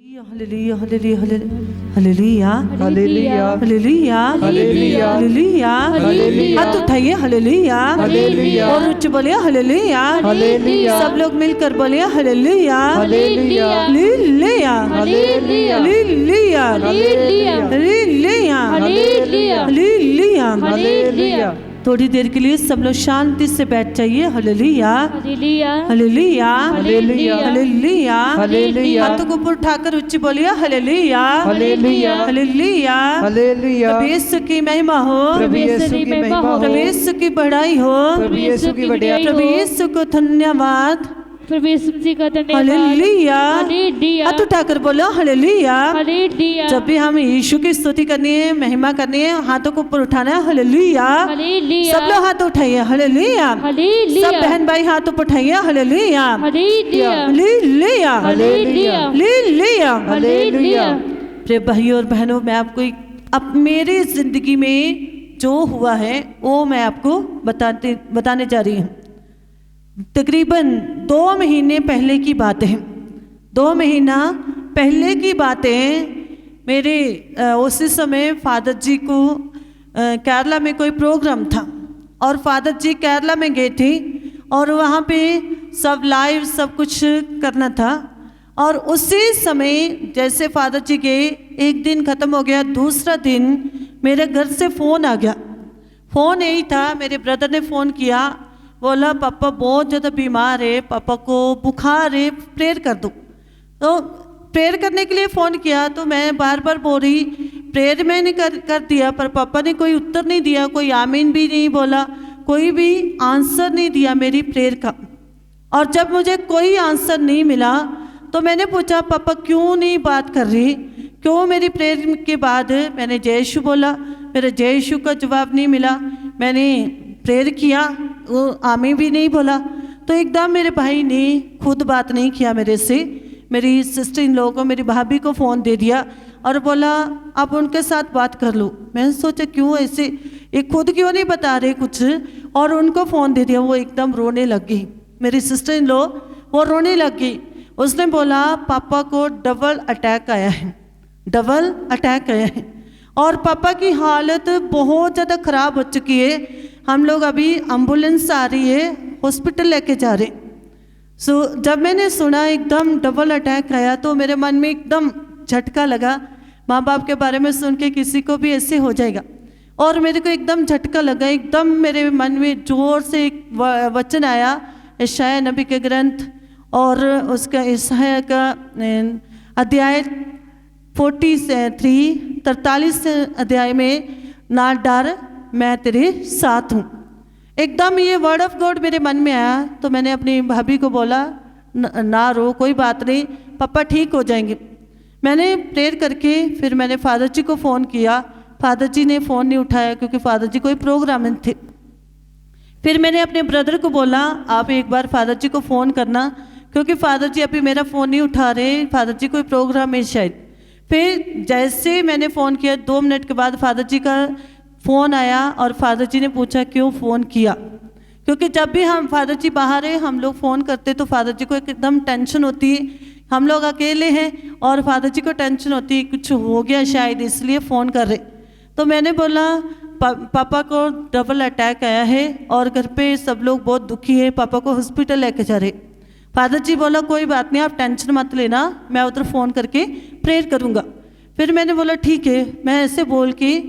Hallelujah hallelujah hallelujah hallelujah hallelujah hallelujah hallelujah hallelujah हाथ उठाइए hallelujah hallelujah और उच्च बोलिए हालेलुया हालेलुया सब लोग मिलकर बोलिए hallelujah hallelujah hallelujah hallelujah hallelujah hallelujah hallelujah hallelujah hallelujah hallelujah. थोड़ी देर के लिए सब लोग शांति से बैठ जाइए hallelujah hallelujah hallelujah hallelujah hallelujah hallelujah हाथों को ऊपर उठाकर उच्च बोलिए हालेलुया हालेलुया हालेलुया हालेलुया। प्रभु यीशु की महिमा हो प्रभु यीशु की महिमा हो प्रभु यीशु की बढ़ाई हो प्रभु यीशु की बढ़ाई प्रभु हो यीशु को धन्यवाद प्रभु यीशु मसीह का धन्यवाद हालेलुया हालेलुया हाथ उठाकर बोलो हालेलुया हालेलुया जब भी हम यीशु की स्तुति करनी है महिमा करनी है हाथों को ऊपर उठाना है हालेलुया हालेलुया सब लोग हाथ उठाइए हालेलुया हालेलुया सब बहन भाई हाथ ऊपर उठाइए hallelujah hallelujah hallelujah hallelujah hallelujah hallelujah. प्रिय भाइयों और बहनों मैं आपको अब मेरी जिंदगी में जो हुआ है वो मैं आपको बताने जा रही हूँ। तकरीबन 2 महीने पहले की बात है। 2 महीना पहले की बातें मेरे उसी समय फादर जी को केरला में कोई प्रोग्राम था और फादर जी केरला में गए थे और वहाँ पे सब लाइव सब कुछ करना था और उसी समय जैसे फादर जी गए एक दिन ख़त्म हो गया, दूसरा दिन मेरे घर से फ़ोन आ गया। फ़ोन यही था, मेरे ब्रदर ने फ़ोन किया, बोला पापा बहुत ज़्यादा बीमार है, पापा को बुखार है, प्रेयर कर दो। तो प्रेयर करने के लिए फ़ोन किया तो मैं बार बार बोल रही प्रेयर मैंने कर दिया पर पापा ने कोई उत्तर नहीं दिया, कोई आमीन भी नहीं बोला, कोई भी आंसर नहीं दिया मेरी प्रेयर का। और जब मुझे कोई आंसर नहीं मिला तो मैंने पूछा पापा क्यों नहीं बात कर रही, क्यों मेरी प्रेयर के बाद मैंने जय यीशु बोला, मेरे जय यीशु का जवाब नहीं मिला, मैंने प्रेयर किया वो आमीन भी नहीं बोला। तो एकदम मेरे भाई ने खुद बात नहीं किया मेरे से, मेरी सिस्टर इन लोगों को, मेरी भाभी को फ़ोन दे दिया और बोला आप उनके साथ बात कर लो। मैंने सोचा क्यों ऐसे, ये खुद क्यों नहीं बता रहे कुछ, और उनको फ़ोन दे दिया। वो एकदम रोने लग गई, मेरी सिस्टर इन लोग वो रोने लग गई। उसने बोला पापा को डबल अटैक आया है, डबल अटैक आया है और पापा की हालत बहुत ज़्यादा ख़राब हो चुकी है। हम लोग अभी एम्बुलेंस आ रही है, हॉस्पिटल लेके जा रहे। जब मैंने सुना एकदम डबल अटैक आया तो मेरे मन में एकदम झटका लगा। माँ बाप के बारे में सुन के किसी को भी ऐसे हो जाएगा, और मेरे को एकदम झटका लगा। एकदम मेरे मन में ज़ोर से एक वचन आया यशायाह नबी के ग्रंथ और उसका यशायाह का अध्याय 43 अध्याय में, ना डर मैं तेरे साथ हूँ। एकदम ये वर्ड ऑफ गॉड मेरे मन में आया तो मैंने अपनी भाभी को बोला ना रो, कोई बात नहीं, पापा ठीक हो जाएंगे। मैंने प्रेयर करके फिर मैंने फादर जी को फ़ोन किया, फादर जी ने फ़ोन नहीं उठाया क्योंकि फादर जी कोई प्रोग्राम में थे। फिर मैंने अपने ब्रदर को बोला आप एक बार फादर जी को फ़ोन करना, क्योंकि फादर जी अभी मेरा फ़ोन नहीं उठा रहे, फादर जी कोई प्रोग्राम है शायद। फिर जैसे मैंने फ़ोन किया 2 मिनट के बाद फादर जी का फ़ोन आया और फादर जी ने पूछा क्यों फ़ोन किया, क्योंकि जब भी हम फादर जी बाहर है हम लोग फ़ोन करते तो फादर जी को एकदम टेंशन होती है, हम लोग अकेले हैं और फादर जी को टेंशन होती है कुछ हो गया शायद इसलिए फ़ोन कर रहे। तो मैंने बोला पापा को डबल अटैक आया है और घर पे सब लोग बहुत दुखी है, पापा को हॉस्पिटल लेके जा रहे। फादर जी बोला कोई बात नहीं, आप टेंशन मत लेना, मैं उधर फ़ोन करके प्रेयर करूँगा। फिर मैंने बोला ठीक है। मैं ऐसे बोल के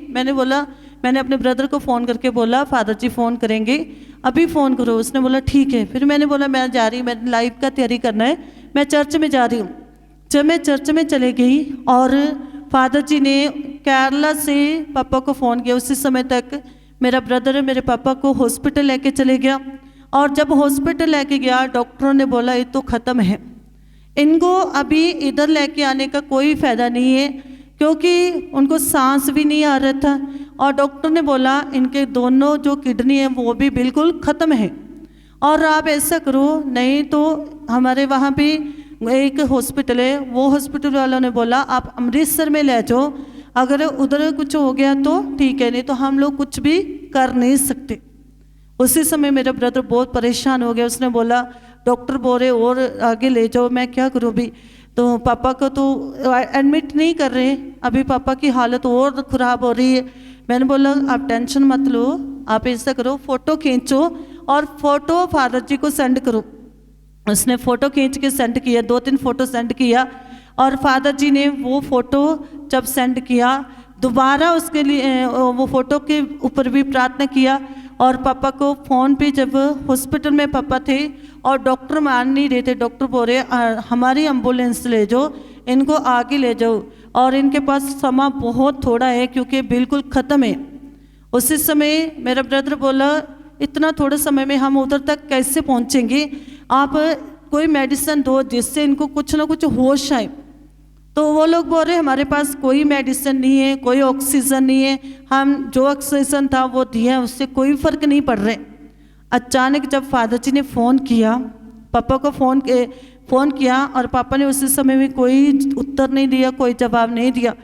मैंने अपने ब्रदर को फ़ोन करके बोला फादर जी फ़ोन करेंगे, अभी फ़ोन करो। उसने बोला ठीक है। फिर मैंने बोला मैं जा रही हूँ, मैंने लाइव का तैयारी करना है, मैं चर्च में जा रही हूँ। जब मैं चर्च में चले गई और फादर जी ने केरला से पापा को फ़ोन किया, उसी समय तक मेरा ब्रदर मेरे पापा को हॉस्पिटल लेके चले गया। और जब हॉस्पिटल लेके गया डॉक्टरों ने बोला ये तो ख़त्म है, इनको अभी इधर लेके आने का कोई फ़ायदा नहीं है, क्योंकि उनको सांस भी नहीं आ रहा था और डॉक्टर ने बोला इनके दोनों जो किडनी है वो भी बिल्कुल ख़त्म है और आप ऐसा करो, नहीं तो हमारे वहाँ पे एक हॉस्पिटल है, वो हॉस्पिटल वालों ने बोला आप अमृतसर में ले जाओ, अगर उधर कुछ हो गया तो ठीक है, नहीं तो हम लोग कुछ भी कर नहीं सकते। उसी समय मेरा ब्रदर बहुत परेशान हो गया, उसने बोला डॉक्टर बोल रहे और आगे ले जाओ, मैं क्या करूँ भी। तो पापा को तो एडमिट नहीं कर रहे, अभी पापा की हालत और ख़राब हो रही है। मैंने बोला आप टेंशन मत लो, आप ऐसा करो फ़ोटो खींचो और फ़ोटो फादर जी को सेंड करो। उसने फ़ोटो खींच के सेंड किया, 2-3 फ़ोटो सेंड किया और फादर जी ने वो फ़ोटो जब सेंड किया दोबारा उसके लिए वो फ़ोटो के ऊपर भी प्रार्थना किया। और पापा को फ़ोन पे जब हॉस्पिटल में पापा थे और डॉक्टर मान नहीं रहे थे, डॉक्टर बोल रहे हमारी एम्बुलेंस ले जाओ, इनको आगे ले जाओ और इनके पास समय बहुत थोड़ा है क्योंकि बिल्कुल ख़त्म है। उसी समय मेरा ब्रदर बोला इतना थोड़े समय में हम उधर तक कैसे पहुंचेंगे, आप कोई मेडिसिन दो जिससे इनको कुछ ना कुछ होश आए। तो वो लोग बोल रहे हमारे पास कोई मेडिसिन नहीं है, कोई ऑक्सीजन नहीं है, हम जो ऑक्सीजन था वो दिया, उससे कोई फ़र्क नहीं पड़ रहे। अचानक जब फादर जी ने फ़ोन किया, पापा को फ़ोन किया और पापा ने उसी समय में कोई उत्तर नहीं दिया, कोई जवाब नहीं दिया,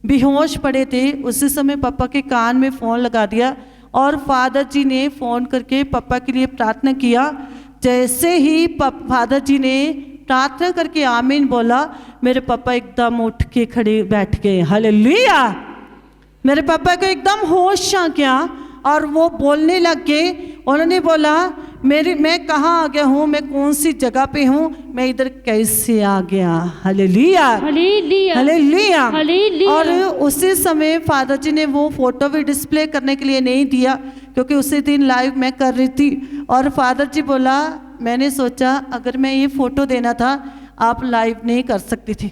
बेहोश पड़े थे। उसी समय पापा के कान में फ़ोन लगा दिया और फादर जी ने फ़ोन करके पापा के लिए प्रार्थना किया। जैसे ही फादर जी ने प्रार्थना करके आमीन बोला, मेरे पापा एकदम उठ के खड़े बैठ गए। हालेलुया! मेरे पापा को एकदम होश आ गया और वो बोलने लग गए। उन्होंने बोला मैं कहाँ आ गया हूँ, मैं कौन सी जगह पे हूँ, मैं इधर कैसे आ गया। हालेलुया! हालेलुया! हालेलुया! हालेलुया! और उसी समय फादर जी ने वो फ़ोटो भी डिस्प्ले करने के लिए नहीं दिया क्योंकि उसी दिन लाइव मैं कर रही थी। और फादर जी बोला मैंने सोचा अगर मैं ये फ़ोटो देना था आप लाइव नहीं कर सकती थी,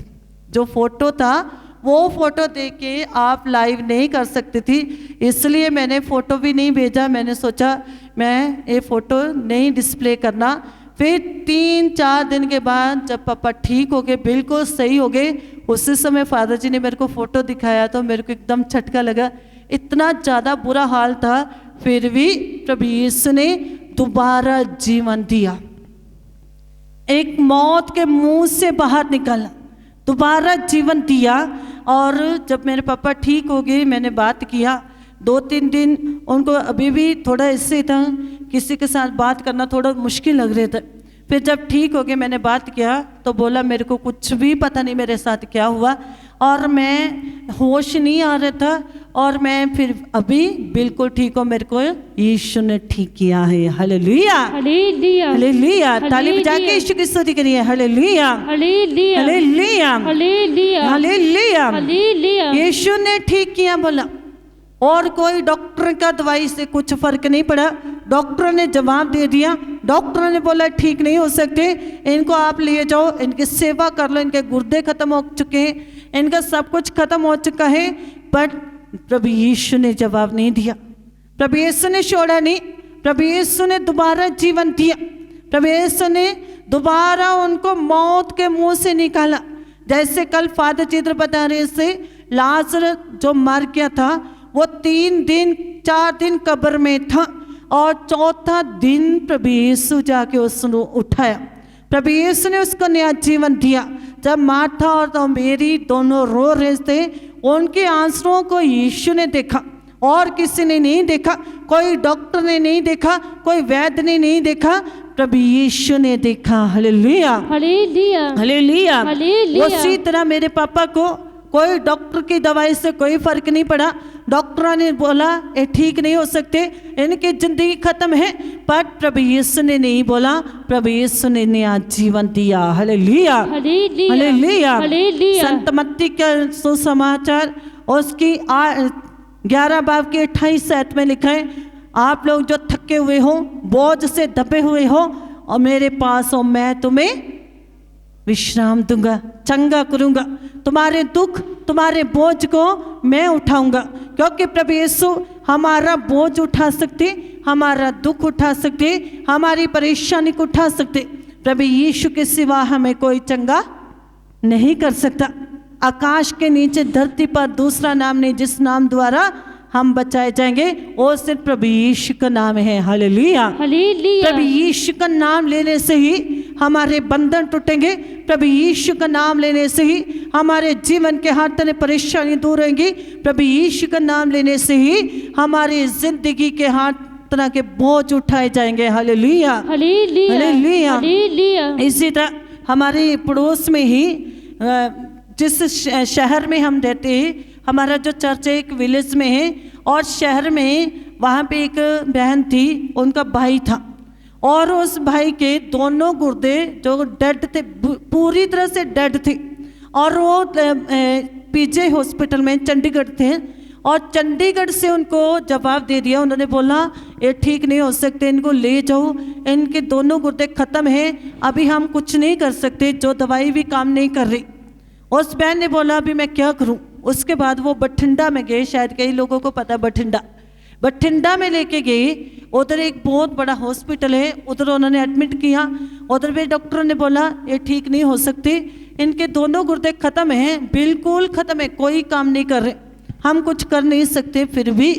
जो फ़ोटो था वो फ़ोटो दे के आप लाइव नहीं कर सकती थी, इसलिए मैंने फ़ोटो भी नहीं भेजा। मैंने सोचा मैं ये फ़ोटो नहीं डिस्प्ले करना। फिर 3-4 दिन के बाद जब पापा ठीक हो गए, बिल्कुल सही हो गए, उसी समय फादर जी ने मेरे को फ़ोटो दिखाया तो मेरे को एकदम झटका लगा। इतना ज़्यादा बुरा हाल था, फिर भी प्रभु यीशु ने दोबारा जीवन दिया, एक मौत के मुंह से बाहर निकाला, दोबारा जीवन दिया। और जब मेरे पापा ठीक हो गए, मैंने बात किया 2-3 दिन, उनको अभी भी थोड़ा इससे था किसी के साथ बात करना थोड़ा मुश्किल लग रहा था। फिर जब ठीक हो गए मैंने बात किया तो बोला मेरे को कुछ भी पता नहीं मेरे साथ क्या हुआ और मैं होश नहीं आ रहा था और मैं फिर अभी बिल्कुल ठीक हूँ, मेरे को यीशु ने ठीक किया है। हालेलुया! हालेलुया! हालेलुया! ताली बजा के यीशु की स्तुति करिए। Hallelujah! Hallelujah! Hallelujah! Hallelujah! Hallelujah! Hallelujah! Yeshu ने ठीक किया बोला। और कोई डॉक्टर का दवाई से कुछ फर्क नहीं पड़ा। डॉक्टर ने जवाब दे दिया, डॉक्टर ने बोला ठीक नहीं हो सकते, इनको आप ले जाओ, इनकी सेवा कर लो, इनके गुर्दे खत्म हो चुके हैं, इनका सब कुछ खत्म हो चुका है। बट प्रभु यीशु ने जवाब नहीं दिया, प्रभु यीशु ने छोड़ा नहीं, प्रभु यीशु ने दोबारा जीवन दिया, प्रभु यीशु ने दोबारा उनको मौत के मुंह से निकाला। जैसे कल फादर चित्र बता रहे से लाजर जो मर गया था वो 3-4 दिन कब्र में था और चौथा दिन प्रभु यीशु जाके उसको उठाया, प्रभु यीशु ने उसको नया जीवन दिया। जब मार्था और तो मेरी दोनों रो रहे थे, उनके आंसुओं को यीशु ने देखा और किसी ने नहीं देखा, कोई डॉक्टर ने नहीं देखा, कोई वैद्य ने नहीं देखा, प्रभु यीशु ने देखा। हालेलुया! हालेलुया! हालेलुया! हालेलुया! उसी तरह मेरे पापा को कोई डॉक्टर की दवाई से कोई फर्क नहीं पड़ा। डॉक्टरों ने बोला ये ठीक नहीं हो सकते, इनकी जिंदगी खत्म है, पर प्रभु यीशु ने नहीं बोला, प्रभु यीशु ने नया जीवन दिया। हालेलुया! हालेलुया! हालेलुया! हालेलुया! संत मत्ती का सुसमाचार उसकी 11 बाब के 28 में लिखा है, आप लोग जो थके हुए हो, बोझ से दबे हुए हो और मेरे पास हो, मैं तुम्हें विश्राम दूंगा, चंगा करूंगा, तुम्हारे दुख तुम्हारे बोझ को मैं उठाऊंगा। क्योंकि प्रभु यीशु हमारा बोझ उठा सकते, हमारा दुख उठा सकते, हमारी परेशानी को उठा सकते। प्रभु यीशु के सिवा हमें कोई चंगा नहीं कर सकता। आकाश के नीचे धरती पर दूसरा नाम नहीं जिस नाम द्वारा हम बचाए जाएंगे, वो सिर्फ प्रभु यीशु का नाम है। हालेलुया! हालेलुया! प्रभु यीशु का नाम लेने से ही हमारे बंधन टूटेंगे, प्रभु यीशु का नाम लेने से ही हमारे जीवन के हर तरह परेशानी दूर होंगी, प्रभु यीशु का नाम लेने से ही हमारी जिंदगी के हर तरह के बोझ उठाए जाएंगे। हालेलुया! हालेलुया! हालेलुया! हालेलुया! इसी तरह हमारे पड़ोस में ही जिस शहर में हम रहते हैं, हमारा जो चर्च है एक विलेज में है, और शहर में वहाँ पे एक बहन थी, उनका भाई था, और उस भाई के दोनों गुर्दे जो डेड थे, पूरी तरह से डेड थे, और वो पीजे हॉस्पिटल में चंडीगढ़ थे, और चंडीगढ़ से उनको जवाब दे दिया, उन्होंने बोला ये ठीक नहीं हो सकते, इनको ले जाओ, इनके दोनों गुर्दे ख़त्म हैं, अभी हम कुछ नहीं कर सकते, जो दवाई भी काम नहीं कर रही। उस बहन ने बोला अभी मैं क्या करूं। उसके बाद वो बठिंडा में गए, शायद कई लोगों को पता है बठिंडा में लेके गए, उधर एक बहुत बड़ा हॉस्पिटल है, उधर उन्होंने एडमिट किया। उधर भी डॉक्टर ने बोला ये ठीक नहीं हो सकते, इनके दोनों गुर्दे ख़त्म हैं, बिल्कुल ख़त्म है, कोई काम नहीं कर रहे, हम कुछ कर नहीं सकते। फिर भी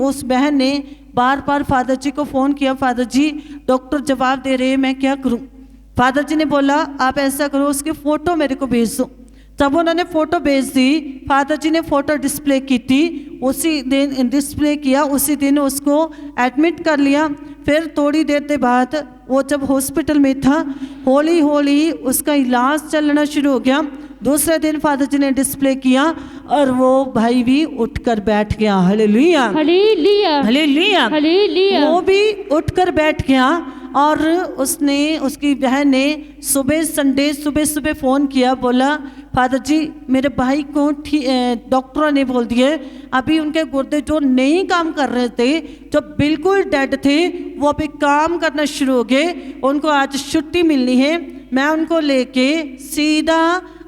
उस बहन ने बार बार फादर जी को फ़ोन किया, फादर जी डॉक्टर जवाब दे रहे हैं, मैं क्या करूं। फादर जी ने बोला आप ऐसा करो, उसकी फ़ोटो मेरे को भेज दो। तब उन्होंने फ़ोटो भेज दी, फादर जी ने फ़ोटो डिस्प्ले की थी, उसी दिन डिस्प्ले किया, उसी दिन उसको एडमिट कर लिया। फिर थोड़ी देर के बाद वो जब हॉस्पिटल में था, हौली हौली उसका इलाज चलना शुरू हो गया। दूसरे दिन फादर जी ने डिस्प्ले किया और वो भाई भी उठकर बैठ गया। Hallelujah, hallelujah, hallelujah, hallelujah. वो भी उठकर बैठ गया। और उसकी बहन ने संडे सुबह फ़ोन किया, बोला फादर जी मेरे भाई को डॉक्टरों ने बोल दिए अभी उनके गुर्दे जो नहीं काम कर रहे थे, जो बिल्कुल डेड थे, वो अभी काम करना शुरू हो गए, उनको आज छुट्टी मिलनी है, मैं उनको लेके सीधा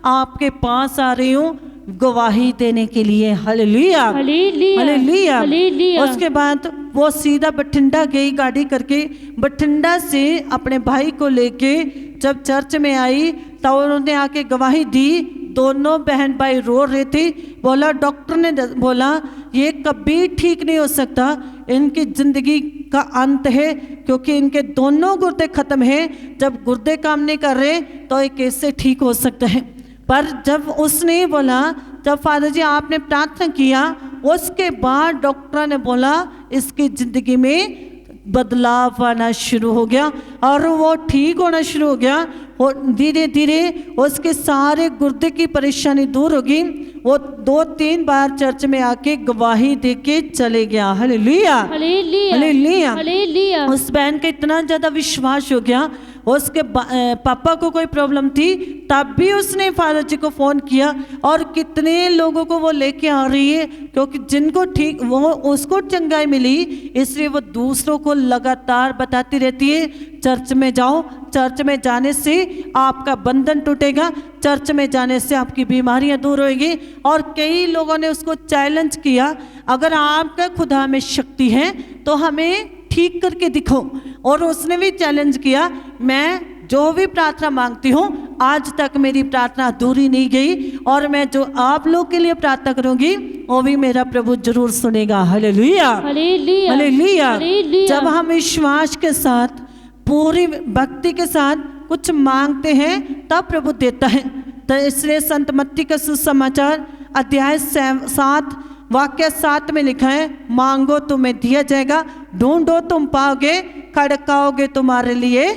आपके पास आ रही हूँ गवाही देने के लिए। Hallelujah, hallelujah, hallelujah. उसके बाद वो सीधा बठिंडा गई गाड़ी करके, बठिंडा से अपने भाई को लेके जब चर्च में आई तब उन्होंने आके गवाही दी। दोनों बहन भाई रो रहे थे, बोला डॉक्टर ने बोला ये कभी ठीक नहीं हो सकता, इनकी ज़िंदगी का अंत है, क्योंकि इनके दोनों गुर्दे ख़त्म हैं, जब गुर्दे काम नहीं कर रहे तो ये कैसे ठीक हो सकता है। पर जब उसने बोला, जब फादर जी आपने प्रार्थना किया, उसके बाद डॉक्टर ने बोला इसकी ज़िंदगी में बदलाव आना शुरू हो गया और वो ठीक होना शुरू हो गया। और धीरे धीरे उसके सारे गुर्दे की परेशानी दूर होगी। वो 2-3 बार चर्च में आके गवाही दे के चले गया। Hallelujah, hallelujah, hallelujah. उस बहन का इतना ज़्यादा विश्वास हो गया, उसके पापा को कोई प्रॉब्लम थी तब भी उसने फादर जी को फ़ोन किया, और कितने लोगों को वो लेके आ रही है, क्योंकि जिनको ठीक वो उसको चंगाई मिली, इसलिए वो दूसरों को लगातार बताती रहती है चर्च में जाओ, चर्च में जाने से आपका बंधन टूटेगा, चर्च में जाने से आपकी बीमारियां दूर होगी। और कई लोगों ने उसको चैलेंज किया, अगर आपका खुदा में शक्ति है तो हमें ठीक करके दिखो। और उसने भी चैलेंज किया, मैं जो भी प्रार्थना मांगती हूँ आज तक मेरी प्रार्थना अधूरी नहीं गई, और मैं जो आप लोग के लिए प्रार्थना करूँगी वो भी मेरा प्रभु जरूर सुनेगा। Hallelujah, hallelujah, hallelujah. हालेलुया। जब हम विश्वास के साथ पूरी भक्ति के साथ कुछ मांगते हैं तब प्रभु देता है। तो इसलिए संत मत्ती का सुसमाचार अध्याय 7 वाक्य 7 में लिखा है, मांगो तुम्हें दिया जाएगा, ढूंढो तुम पाओगे, खड़काओगे तुम्हारे लिए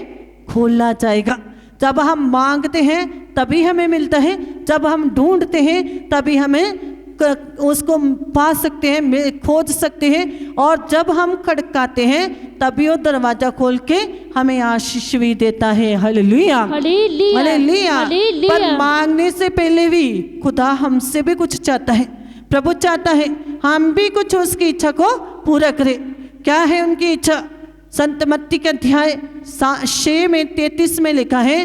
खोला जाएगा। जब हम मांगते हैं तभी हमें मिलता है, जब हम ढूंढते हैं तभी हमें उसको पा सकते हैं, खोज सकते हैं, और जब हम खड़काते हैं तभी वो दरवाजा खोल के हमें आशीष भी देता है। Hallelujah, hallelujah, hallelujah. हालेलुया। पर मांगने से पहले भी खुदा हमसे भी कुछ चाहता है, प्रभु चाहता है हम भी कुछ उसकी इच्छा को पूरा करें। क्या है उनकी इच्छा? संत मत्ती के अध्याय 6 में 33 में लिखा है,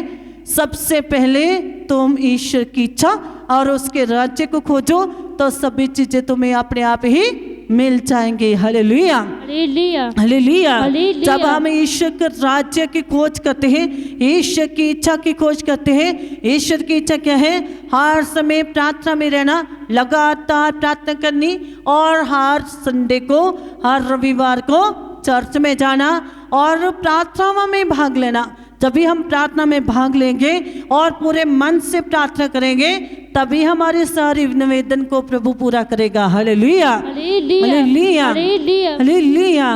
सबसे पहले तुम ईश्वर की इच्छा और उसके राज्य को खोजो तो सभी चीजें तुम्हें अपने आप ही मिल जाएंगे। Hallelujah, hallelujah, hallelujah. हालेलुया। जब हम ईश्वर के राज्य की खोज करते हैं, ईश्वर की इच्छा की खोज करते हैं, ईश्वर की इच्छा क्या है? हर समय प्रार्थना में रहना, लगातार प्रार्थना करनी, और हर संडे को, हर रविवार को चर्च में जाना और प्रार्थनाओं में भाग लेना। जब भी हम प्रार्थना में भाग लेंगे और पूरे मन से प्रार्थना करेंगे, तभी हमारे सारे निवेदन को प्रभु पूरा करेगा। Hallelujah, hallelujah, hallelujah.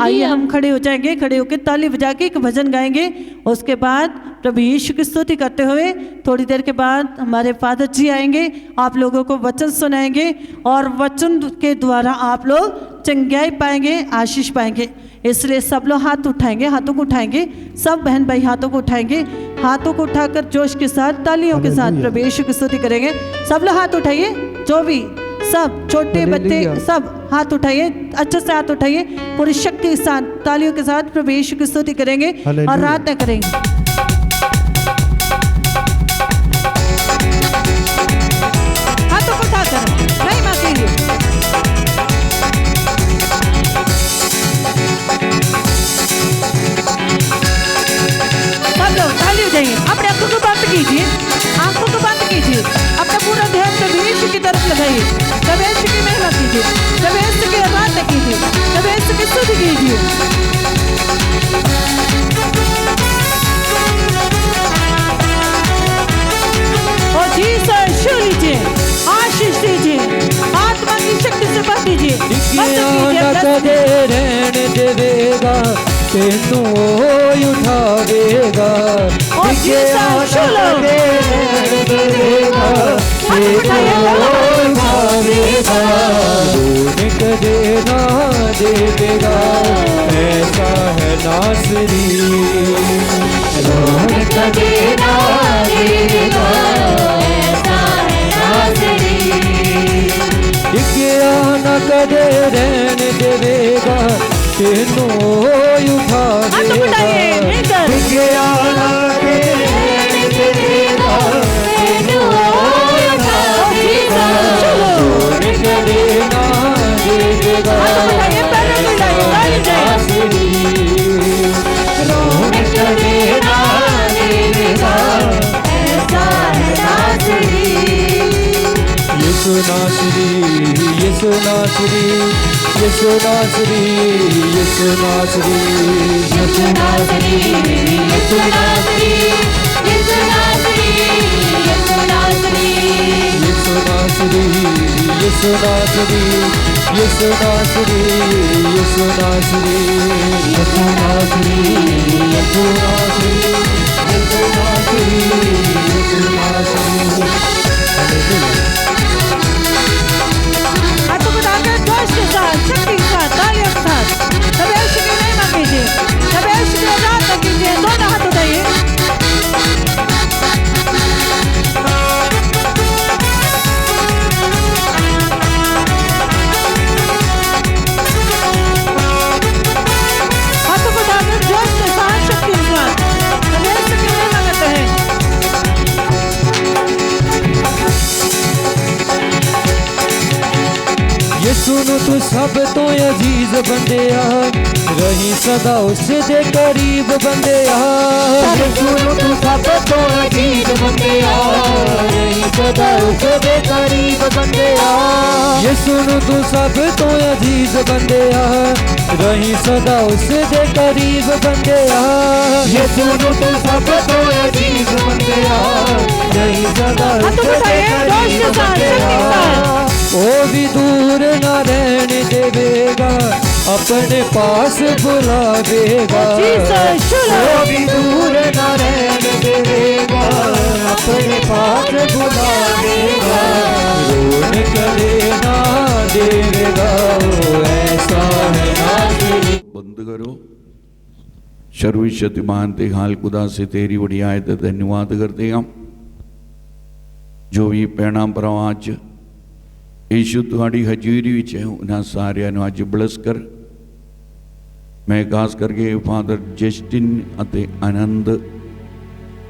आइए हम खड़े हो जाएंगे, खड़े होकर ताली बजा के एक भजन गाएंगे। उसके बाद प्रभु यीशु की स्तुति करते हुए थोड़ी देर के बाद हमारे फादर जी आएंगे, आप लोगों को वचन सुनाएंगे और वचन के द्वारा आप लोग चंगाई पाएंगे, आशीष पाएंगे। इसलिए सब लोग हाथ उठाएंगे, हाथों को उठाएंगे, सब बहन भाई हाथों को उठाएंगे, हाथों को उठाकर जोश के साथ तालियों के साथ प्रभु यीशु की स्तुति करेंगे। सब लोग हाथ उठाइए, जो भी सब छोटे बच्चे सब हाथ उठाइए, अच्छे से हाथ उठाइए, पूरी शक्ति के साथ तालियों के साथ प्रभु यीशु की स्तुति करेंगे और प्रार्थना करेंगे। हाथों को उठाकर महिमा कीजिए। अपने आंखों को बंद कीजिए, आंखों को बंद कीजिए, अपना पूरा ध्यान प्रभु यीशु की तरफ लगाइए, प्रभु यीशु की महिमा कीजिए, प्रभु यीशु की आराधना कीजिए, प्रभु यीशु की स्तुति कीजिए। और जीसस छू लीजिए, आशीष दीजिए, आत्मा की शक्ति से भर दीजिए। रहने देगा तेनू उठावेगा, कदे ना देगा, ऐसा है नासरी, कदे ना देगा, ऐसा है नासरी, न कदे रहने देगा तेनू उठावेगा, नासरी, यीशु नासरी, यीशु नासरी, यीशु नासरी, यीशु नासरी, यीशु नासरी, यीशु नासरी, यीशु नासरी, यीशु नासरी, यीशु नासरी, यीशु नासरी, यीशु नासरी, यीशु नासरी, यीशु नासरी, यीशु नासरी, यीशु नासरी। जोश के साथ, शक्ति के साथ, तालियों के साथ प्रभु यीशु की महिमा कीजिए, प्रभु यीशु की आराधना कीजिए। दोनों हाथ उठाइए। हाथों को उठाकर जोश के साथ, शक्ति के साथ प्रभु यीशु की महिमा करते हैं। सुनो तू सब तो अजीज बंदिया, रही सदा उसदे करीब बंदिया, सुनो तू सब तो अजीज बंदिया, रही सदा उसदे करीब बंदिया, ये सुनो तू सब तो अजीज बंदिया, रही सदा उसदे करीब बंदिया, ये सुनो तू सब तो अजीज बंदिया, रही सदा उसदे करीब बंदिया। ओ भी दूर न रहने देगा, अपने पास बुलावेगा, ओ भी दूर न रहने देगा, अपने पास बुलावेगा, रोने करे ना देगा, ऐसा है नासरी। बंद करो। सर्वशक्तिमान ते हाल खुदा से तेरी बड़ी आयत धन्यवाद करते हम, जो भी पैना प्रवाच यीशु तुहाड़ी हजूरी विच है, उन्हें सारिया अज ब्लस कर। मैं खास करके फादर जस्टिन अते आनंद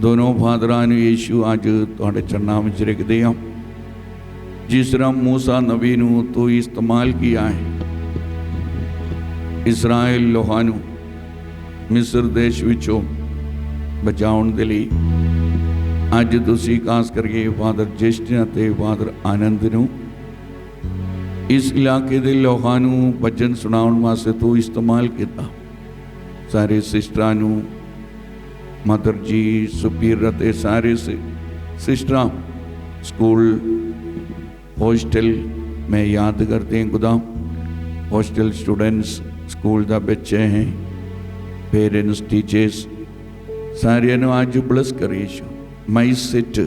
दोनों फादरां नूं यीशु अज तुहाडे चरनां विच रखदे हां। जिस तरह मूसा नबी नूं तू इस्तेमाल किया है, इसराइल लोहां नूं मिस्र देश विचों बचाउण दे लई, अज तुसीं खास करके फादर जस्टिन अते फादर आनंद नूं इस इलाके के लोगों नूं भजन सुनाउण वास्ते तू इस्तेमाल किया। सारे सिस्टरां नूं मदर जी, सुपीरियर ते सारे सिस्टर स्कूल हॉस्टल में याद करते हैं खुदा। हॉस्टल स्टूडेंट्स स्कूल दा बच्चे हैं, पेरेंट्स टीचर्स सारे आज ब्लस कर यीशु। माइक सेट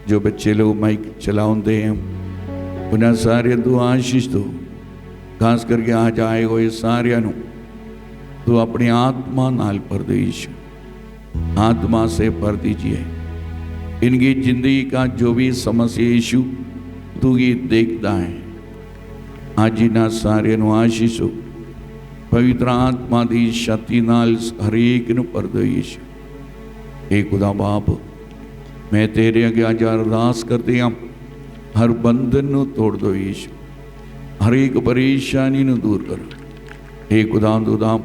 जो बच्चे लोग माइक चलाते हैं उन्हें सारे तू आशीष दो। खास करके आज आए हुए सारे तू अपनी आत्मा नाल भर दे यीशु, आत्मा से भर दीजिए। इनकी जिंदगी का जो भी समस्या यीशु तू ही देखता है। आज इन्हें सारे आशीष हो, पवित्र आत्मा की शक्ति नाल हरेक नूं भर दो यीशु। हे खुदा बाप, मैं तेरे अगे आज अरदास करती हाँ, हर बंधन नूं तोड़ दो यीशु, हर एक परेशानी नूं दूर करो। हे खुदा खुदा,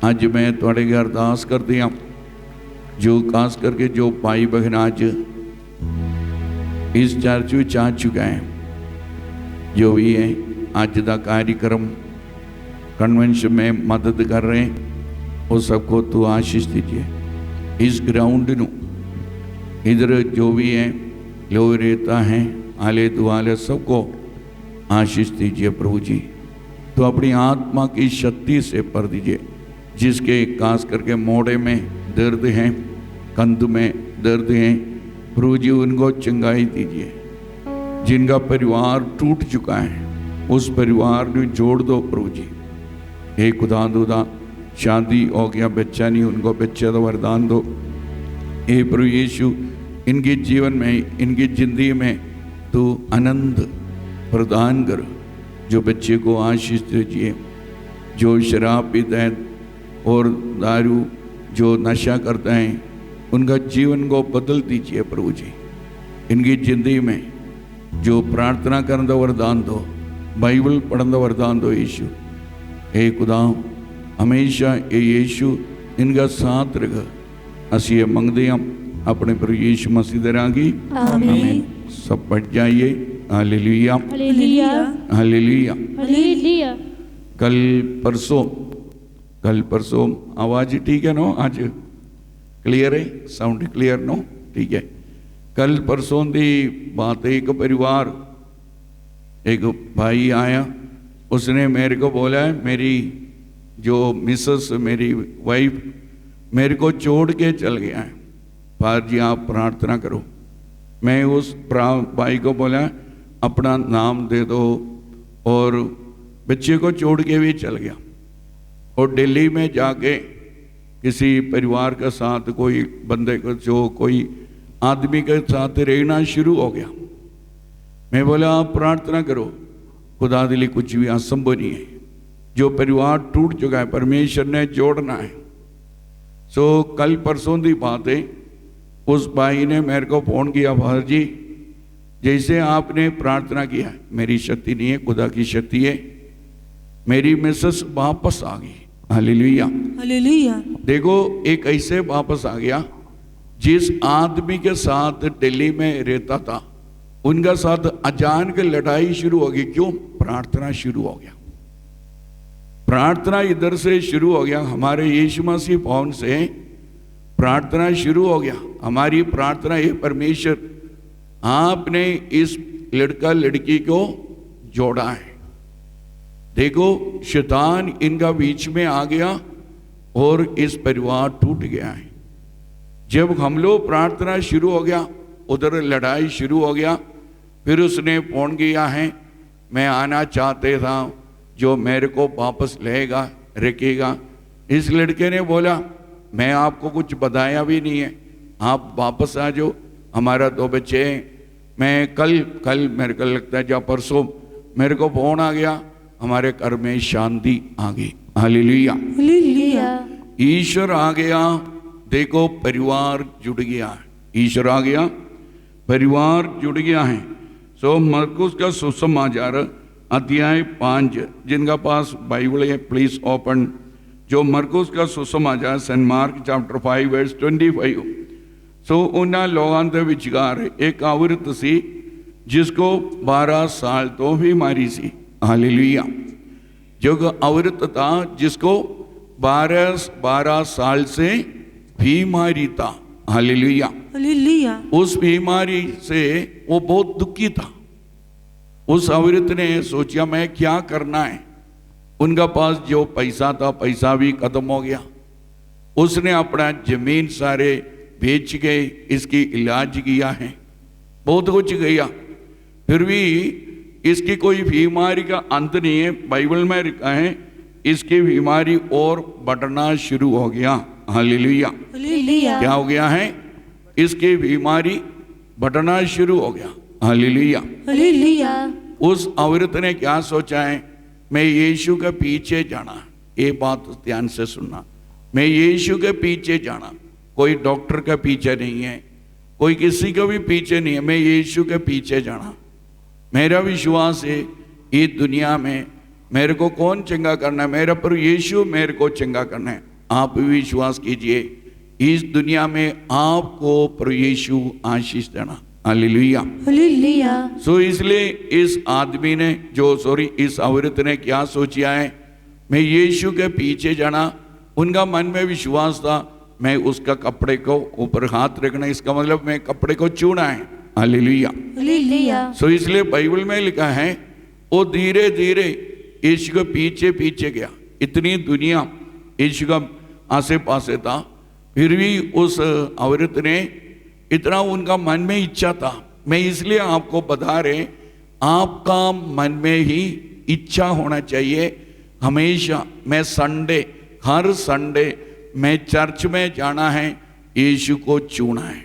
अज मैं तुहाडे अगे अरदास करती हाँ, जो खास करके जो भाई बहन आज इस चर्च में आ चुका है, जो भी है आज का कार्यक्रम कन्वेंशन में मदद कर रहे हैं, वो सबको तू आशीष दीजिए। इस ग्राउंड नू इधर जो भी है लोग रहता है आले दुआले सबको आशीष दीजिए प्रभु जी। तो अपनी आत्मा की शक्ति से भर दीजिए। जिसके खास करके मोड़े में दर्द है, कंध में दर्द है, प्रभु जी उनको चंगाई दीजिए। जिनका परिवार टूट चुका है उस परिवार को जोड़ दो प्रभु जी। हे खुदा खुदा, शादी हो गया बच्चा नहीं, उनको बच्चे का वरदान दो। हे प्रभु यीशु, इनके जीवन में इनकी जिंदगी में तू आनंद प्रदान कर। जो बच्चे को आशीष दीजिए, जो शराब पीता है और दारू जो नशा करता है उनका जीवन को बदल दीजिए प्रभु जी। इनकी जिंदगी में जो प्रार्थना करने का वरदान दो, बाइबल पढ़ने का वरदान दो यीशु। हे खुदा, हमेशा ये यीशु इनका साथ रख। असी ये मंगते हैं अपने प्रभु यीशु मसीह दे रागी, आमीन। सब बढ़ जाइए। Hallelujah, hallelujah, hallelujah. हालेलुया। कल परसों आवाज ठीक है नो? आज क्लियर है, साउंड क्लियर नो? ठीक है। कल परसों की बात है, एक परिवार, एक भाई आया, उसने मेरे को बोला है मेरी जो मिसेस मेरी वाइफ मेरे को छोड़ के चल गया है, फादर जी आप प्रार्थना करो। मैं उस भाई को बोला अपना नाम दे दो, और बच्चे को छोड़ के भी चल गया। और दिल्ली में जाके किसी परिवार के साथ कोई बंदे को जो कोई आदमी के साथ रहना शुरू हो गया। मैं बोला आप प्रार्थना करो, खुदा के लिए कुछ भी असंभव नहीं है। जो परिवार टूट चुका है परमेश्वर ने जोड़ना है। सो कल परसों की बात है, उस भाई ने मेरे को फोन किया, फादर जी जैसे आपने प्रार्थना किया, मेरी शक्ति नहीं है, खुदा की शक्ति है, मेरी मिसेस वापस आ गई। Hallelujah, hallelujah. देखो एक ऐसे वापस आ गया जिस आदमी के साथ दिल्ली में रहता था, उनका साथ अचानक लड़ाई शुरू हो गई। क्यों? प्रार्थना शुरू हो गया। प्रार्थना इधर से शुरू हो गया, हमारे यीशु मसीह भवन से प्रार्थना शुरू हो गया। हमारी प्रार्थना है परमेश्वर आपने इस लड़का लड़की को जोड़ा है। देखो शैतान इनका बीच में आ गया और इस परिवार टूट गया है। जब हम लोग प्रार्थना शुरू हो गया, उधर लड़ाई शुरू हो गया। फिर उसने फोन किया है, मैं आना चाहते था, जो मेरे को वापस लेगा रखेगा। इस लड़के ने बोला मैं आपको कुछ बताया भी नहीं है, आप वापस आ जाओ, हमारा 2 बच्चे हैं। मैं कल मेरे को लगता है या परसों मेरे को फोन आ गया, हमारे घर में शांति आ गई। Hallelujah, hallelujah. ईश्वर आ गया। देखो परिवार जुड़ गया है, ईश्वर आ गया, परिवार जुड़ गया है। सो मरकुस का सुसमाचार अध्याय 5, जिनका पास बाइबल है प्लीज ओपन। जो मरकुस का सुसमाचार सेंट मार्क चैप्टर 5 वर्स 25। सो उन्होंने लोगों के विचकार एक औरत सी जिसको 12 साल तो भी मारी सी। हालेलुया। जो औरत था जिसको 12 साल से बीमारी था। हालेलुया। हालेलुया। उस बीमारी से वो बहुत दुखी था। उस औरत ने सोचा मैं क्या करना है। उनका पास जो पैसा था, पैसा भी खत्म हो गया। उसने अपना जमीन सारे बेच के इसकी इलाज किया है, बहुत कुछ किया, फिर भी इसकी कोई बीमारी का अंत नहीं है। बाइबल में लिखा है इसकी बीमारी और बढ़ना शुरू हो गया। हालेलुया। हालेलुया। क्या हो गया है? इसकी बीमारी बढ़ना शुरू हो गया। हालेलुया। हालेलुया। उस औरत ने क्या सोचा है, मैं यीशु के पीछे जाना। ये बात ध्यान से सुनना, मैं यीशु के पीछे जाना, कोई डॉक्टर के पीछे नहीं है, कोई किसी के भी पीछे नहीं है, मैं यीशु के पीछे जाना। मेरा विश्वास है इस दुनिया में मेरे को कौन चंगा करना है, मेरा प्रभु यीशु मेरे को चंगा करना है। आप भी विश्वास कीजिए इस दुनिया में आपको प्रभु यीशु आशीष देना। हालेलुया। हालेलुया। सो इसलिए इस आदमी ने इस औरत ने क्या सोचा है, मैं यीशु के पीछे जाना। उनका मन में विश्वास था मैं उसका कपड़े को ऊपर हाथ रखना, इसका मतलब मैं कपड़े को छूना है। हालेलुया। हालेलुया। सो इसलिए बाइबल में लिखा है वो धीरे धीरे यीशु के पीछे पीछे गया। इतनी दुनिया यीशु का आसे पासे था, फिर भी उस औरत ने इतना उनका मन में इच्छा था। मैं इसलिए आपको बता रहे, आपका मन में ही इच्छा होना चाहिए हमेशा। मैं हर संडे मैं चर्च में जाना है, यीशु को छूना है।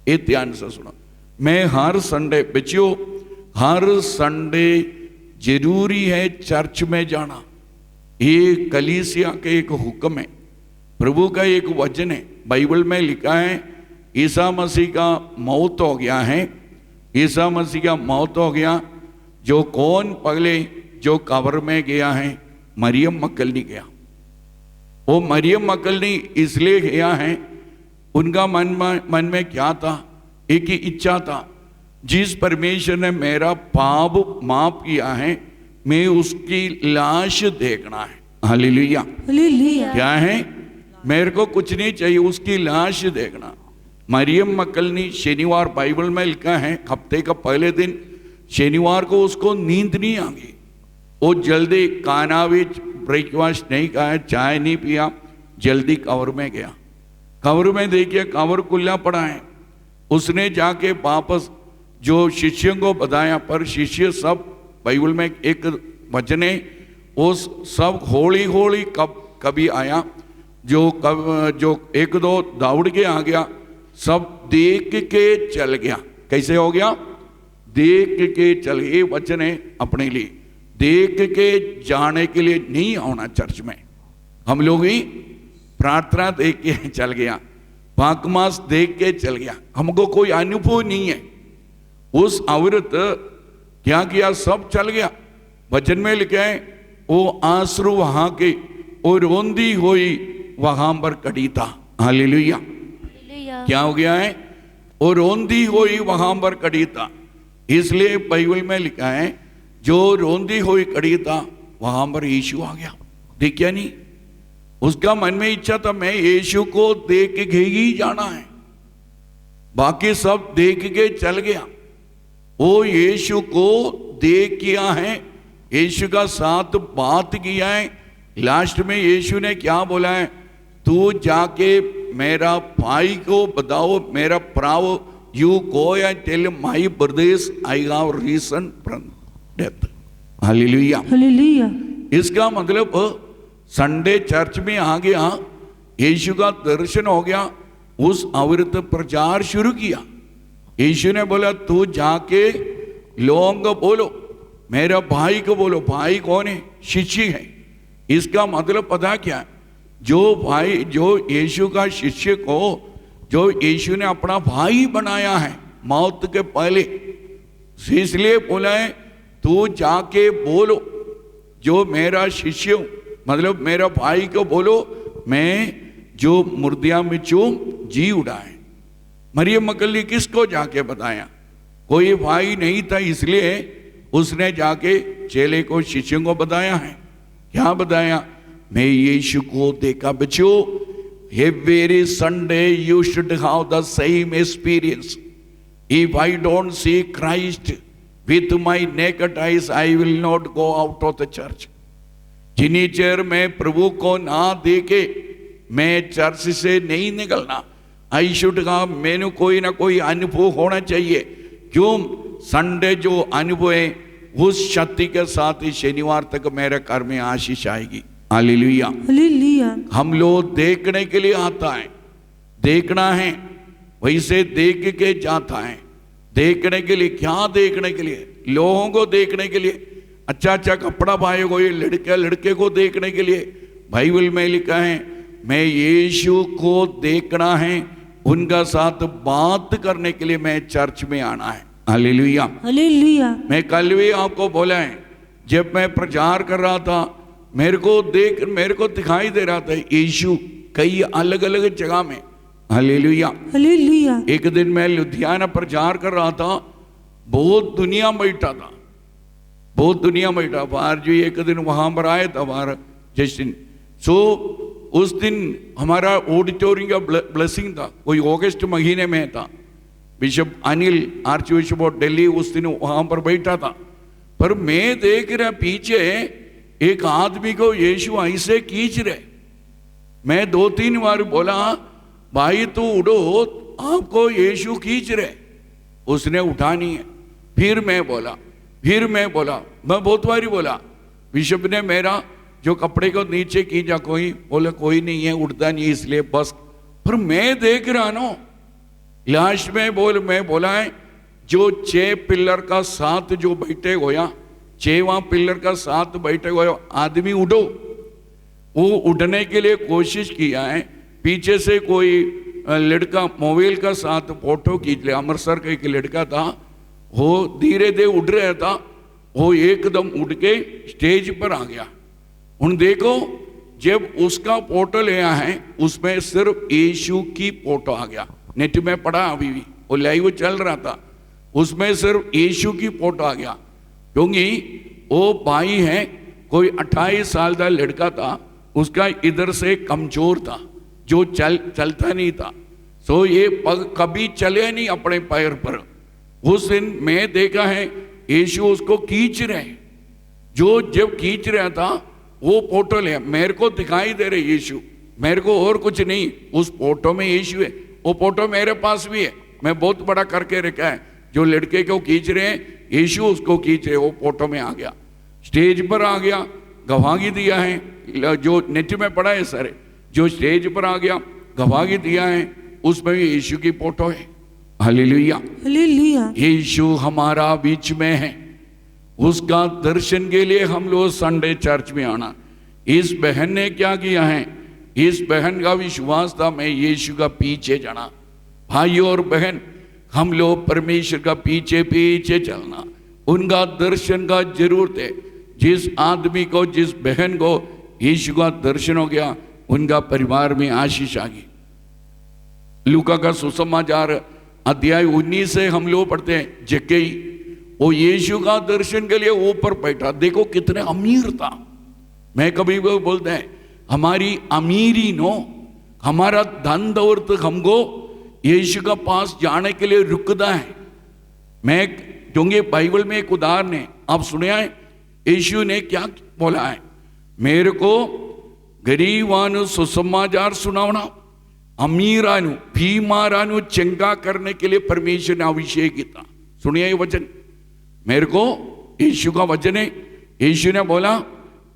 ये ध्यान से सुनो, मैं हर संडे, बच्चों हर संडे जरूरी है चर्च में जाना। ये कलीसिया के एक हुक्म है, प्रभु का एक वचन है। बाइबल में लिखा है ईसा मसीह का मौत हो गया है, ईसा मसीह का मौत हो गया। जो कौन पहले जो कब्र में गया है, मरियम मक्कलनी गया। वो मरियम मक्कलनी इसलिए गया है, उनका मन में क्या था, एक ही इच्छा था, जिस परमेश्वर ने मेरा पाप माफ किया है मैं उसकी लाश देखना है। हालेलुया। हालेलुया। क्या है? मेरे को कुछ नहीं चाहिए, उसकी लाश देखना। मरियम मक्कलनी शनिवार, बाइबल में लिखा है हफ्ते का पहले दिन शनिवार को उसको नींद नहीं आ गई। वो जल्दी काना विच ब्रेकफास्ट नहीं खाया, चाय नहीं पिया, जल्दी कब्र में गया। कब्र में देखिए कब्र खुला पड़ा है। उसने जाके वापस जो शिष्यों को बताया, पर शिष्य सब, बाइबल में एक वचन है, वो सब होली होली कभी आया, जो एक दो दौड़ के आ गया, सब देख के चल गया। कैसे हो गया? देख के चल। ये वचन है अपने लिए, देख के जाने के लिए नहीं आना चर्च में। हम लोग ही प्रार्थना देख के चल गया, पाकमास देख के चल गया, हमको कोई अनुभव नहीं है। उस औरत क्या किया, सब चल गया। वचन में लिखा है वो आंसू वहां के और रोंदी हुई वहां पर खड़ी था। हालेलुया। क्या हो गया है? वो रोंदी हुई वहां पर खड़ी था। इसलिए बाइबल में लिखा है जो रोंदी हुई खड़ी था वहां पर यीशु आ गया। देखिए नहीं, उसका मन में इच्छा था मैं यीशु को देख के ही जाना है, बाकी सब देख के चल गया। वो यीशु को देख किया है, यीशु का साथ बात किया है। लास्ट में यीशु ने क्या बोला है, तू जाके मेरा भाई को बताओ, मेरा प्राव, you go and tell my brothers I have risen from death. Hallelujah. Hallelujah. इसका मतलब संडे चर्च में आ गया, यीशु का दर्शन हो गया, उस औरत प्रचार शुरू किया। यीशु ने बोला तू जाके लोगों को बोलो, मेरा भाई को बोलो। भाई कौन है? शिष्य है। इसका मतलब पता क्या है, जो भाई, जो यीशु का शिष्य को जो यीशु ने अपना भाई बनाया है मौत के पहले, इसलिए बोला है तू जाके बोलो, जो मेरा शिष्य हूं, मतलब मेरा भाई को बोलो, मैं जो मुर्दिया में जी उड़ाए। मरियम मक्कली किसको जाके बताया? कोई भाई नहीं था, इसलिए उसने जाके चेले को, शिष्यों को बताया है। क्या बताया? मैं यीशु को देखा। बच्चों, every Sunday you should have the same experience. If I don't see Christ with my naked eyes, I will not go out of the church. जिन्हीं चेर मैं प्रभु को ना देखे मैं चर्च से नहीं निकलना। आई शुड का मैंने कोई ना कोई अनुभव होना चाहिए। क्यों? संडे जो अनुभव है उस शक्ति के साथ ही शनिवार तक मेरे घर में आशीष आएगी। Hallelujah, hallelujah. हम लोग देखने के लिए आता है, देखना है, वैसे देख के जाता है। देखने के लिए क्या? देखने के लिए लोगों को देखने के लिए, अच्छा अच्छा कपड़ा पाए को ये लड़के को देखने के लिए। बाइबल में लिखा है मैं यीशु को देखना है, उनका साथ बात करने के लिए मैं चर्च में आना है। Hallelujah, hallelujah. मैं कल भी आपको बोला है, जब मैं प्रचार कर रहा था मेरे को दिखाई दे रहा था यीशु कई अलग अलग जगह में। Hallelujah, hallelujah. एक दिन मैं लुधियाना प्रचार कर रहा था, बहुत दुनिया बैठा था, बहुत दुनिया बैठा। बाहर जी एक दिन वहां पर आए था बाहर जस्टिन। सो उस दिन हमारा ऑडिटोरियम का ब्लेसिंग था, कोई अगस्त महीने में था। Bishop Anil arch bishop of Delhi उस दिन वहां पर बैठा था। पर मैं देख रहा पीछे एक आदमी को यीशु ऐसे खींच रहे। मैं 2-3 बार बोला भाई तू उठो, आपको यीशु खींच रहे। उसने उठा नहीं है। फिर मैं बोला, मैं बहुत बारी बोला। बिशप ने मेरा जो कपड़े को नीचे खींचा, कोई बोले कोई नहीं है, उठता नहीं इसलिए बस। पर मैं देख रहा ना, लास्ट में मैं बोला है जो 6 पिलर का साथ जो बैठे होया, 6वां पिलर का साथ बैठे हुए आदमी उठो। वो उठने के लिए कोशिश किया है, पीछे से कोई लड़का मोबाइल का साथ फोटो खींच लिया। अमृतसर का एक लड़का था, वो धीरे धीरे उठ रहा था, वो एकदम उठ के स्टेज पर आ गया। उन देखो जब उसका फोटो लिया है उसमें सिर्फ यीशु की फोटो आ गया। नेट में पढ़ा अभी भी, वो लाइव चल रहा था, उसमें सिर्फ यीशु की फोटो आ गया। क्योंकि वो भाई है, कोई 28 साल का लड़का था, उसका इधर से कमजोर था, जो चलता नहीं था। सो ये पग कभी चले नहीं अपने पैर पर। उस दिन मैं देखा है यीशु उसको खींच रहे। जो जब खींच रहा था वो फोटो ले, मेरे को दिखाई दे रहे यीशु, मेरे को और कुछ नहीं, उस फोटो में यीशु है। वो फोटो मेरे पास भी है, मैं बहुत बड़ा करके रखा है। जो लड़के को खींच रहे हैं यीशु उसको खींच रहे, वो फोटो में आ गया, स्टेज पर आ गया, गवाही दिया है। जो नेट में पड़ा है सर, जो स्टेज पर आ गया गवाही दिया है, उसमें भी यीशु की फोटो है। Hallelujah, hallelujah. यीशु हमारा बीच में है, उसका दर्शन के लिए हम लोग संडे चर्च में आना। इस बहन ने क्या किया है, इस बहन का विश्वास था मैं यीशु का पीछे जाना। भाई और बहन, हम लोग परमेश्वर का पीछे पीछे चलना, उनका दर्शन का जरूरत है। जिस आदमी को, जिस बहन को यीशु का दर्शन हो गया, उनका परिवार में आशीष आ गई। लूका का सुसमाचार अध्याय 19 से हम लोग पढ़ते हैं। जक्कई वो यीशु का दर्शन के लिए ऊपर बैठा, देखो कितने अमीर था। मैं कभी भी बोलते हैं हमारी अमीरी नो, हमारा धन दौलत हमको यीशु का पास जाने के लिए रुकता है। मैं क्योंकि बाइबल में एक उदाहरण है, आप सुने हैं यीशु ने क्या बोला है, मेरे को गरीबानु सुसमाचार सुनावना, अमीरानु बीमारानु चंगा करने के लिए परमेश्वर ने अभिषेक किया। सुनिए ये वचन, मेरे को यीशु का वचन है। यीशु ने बोला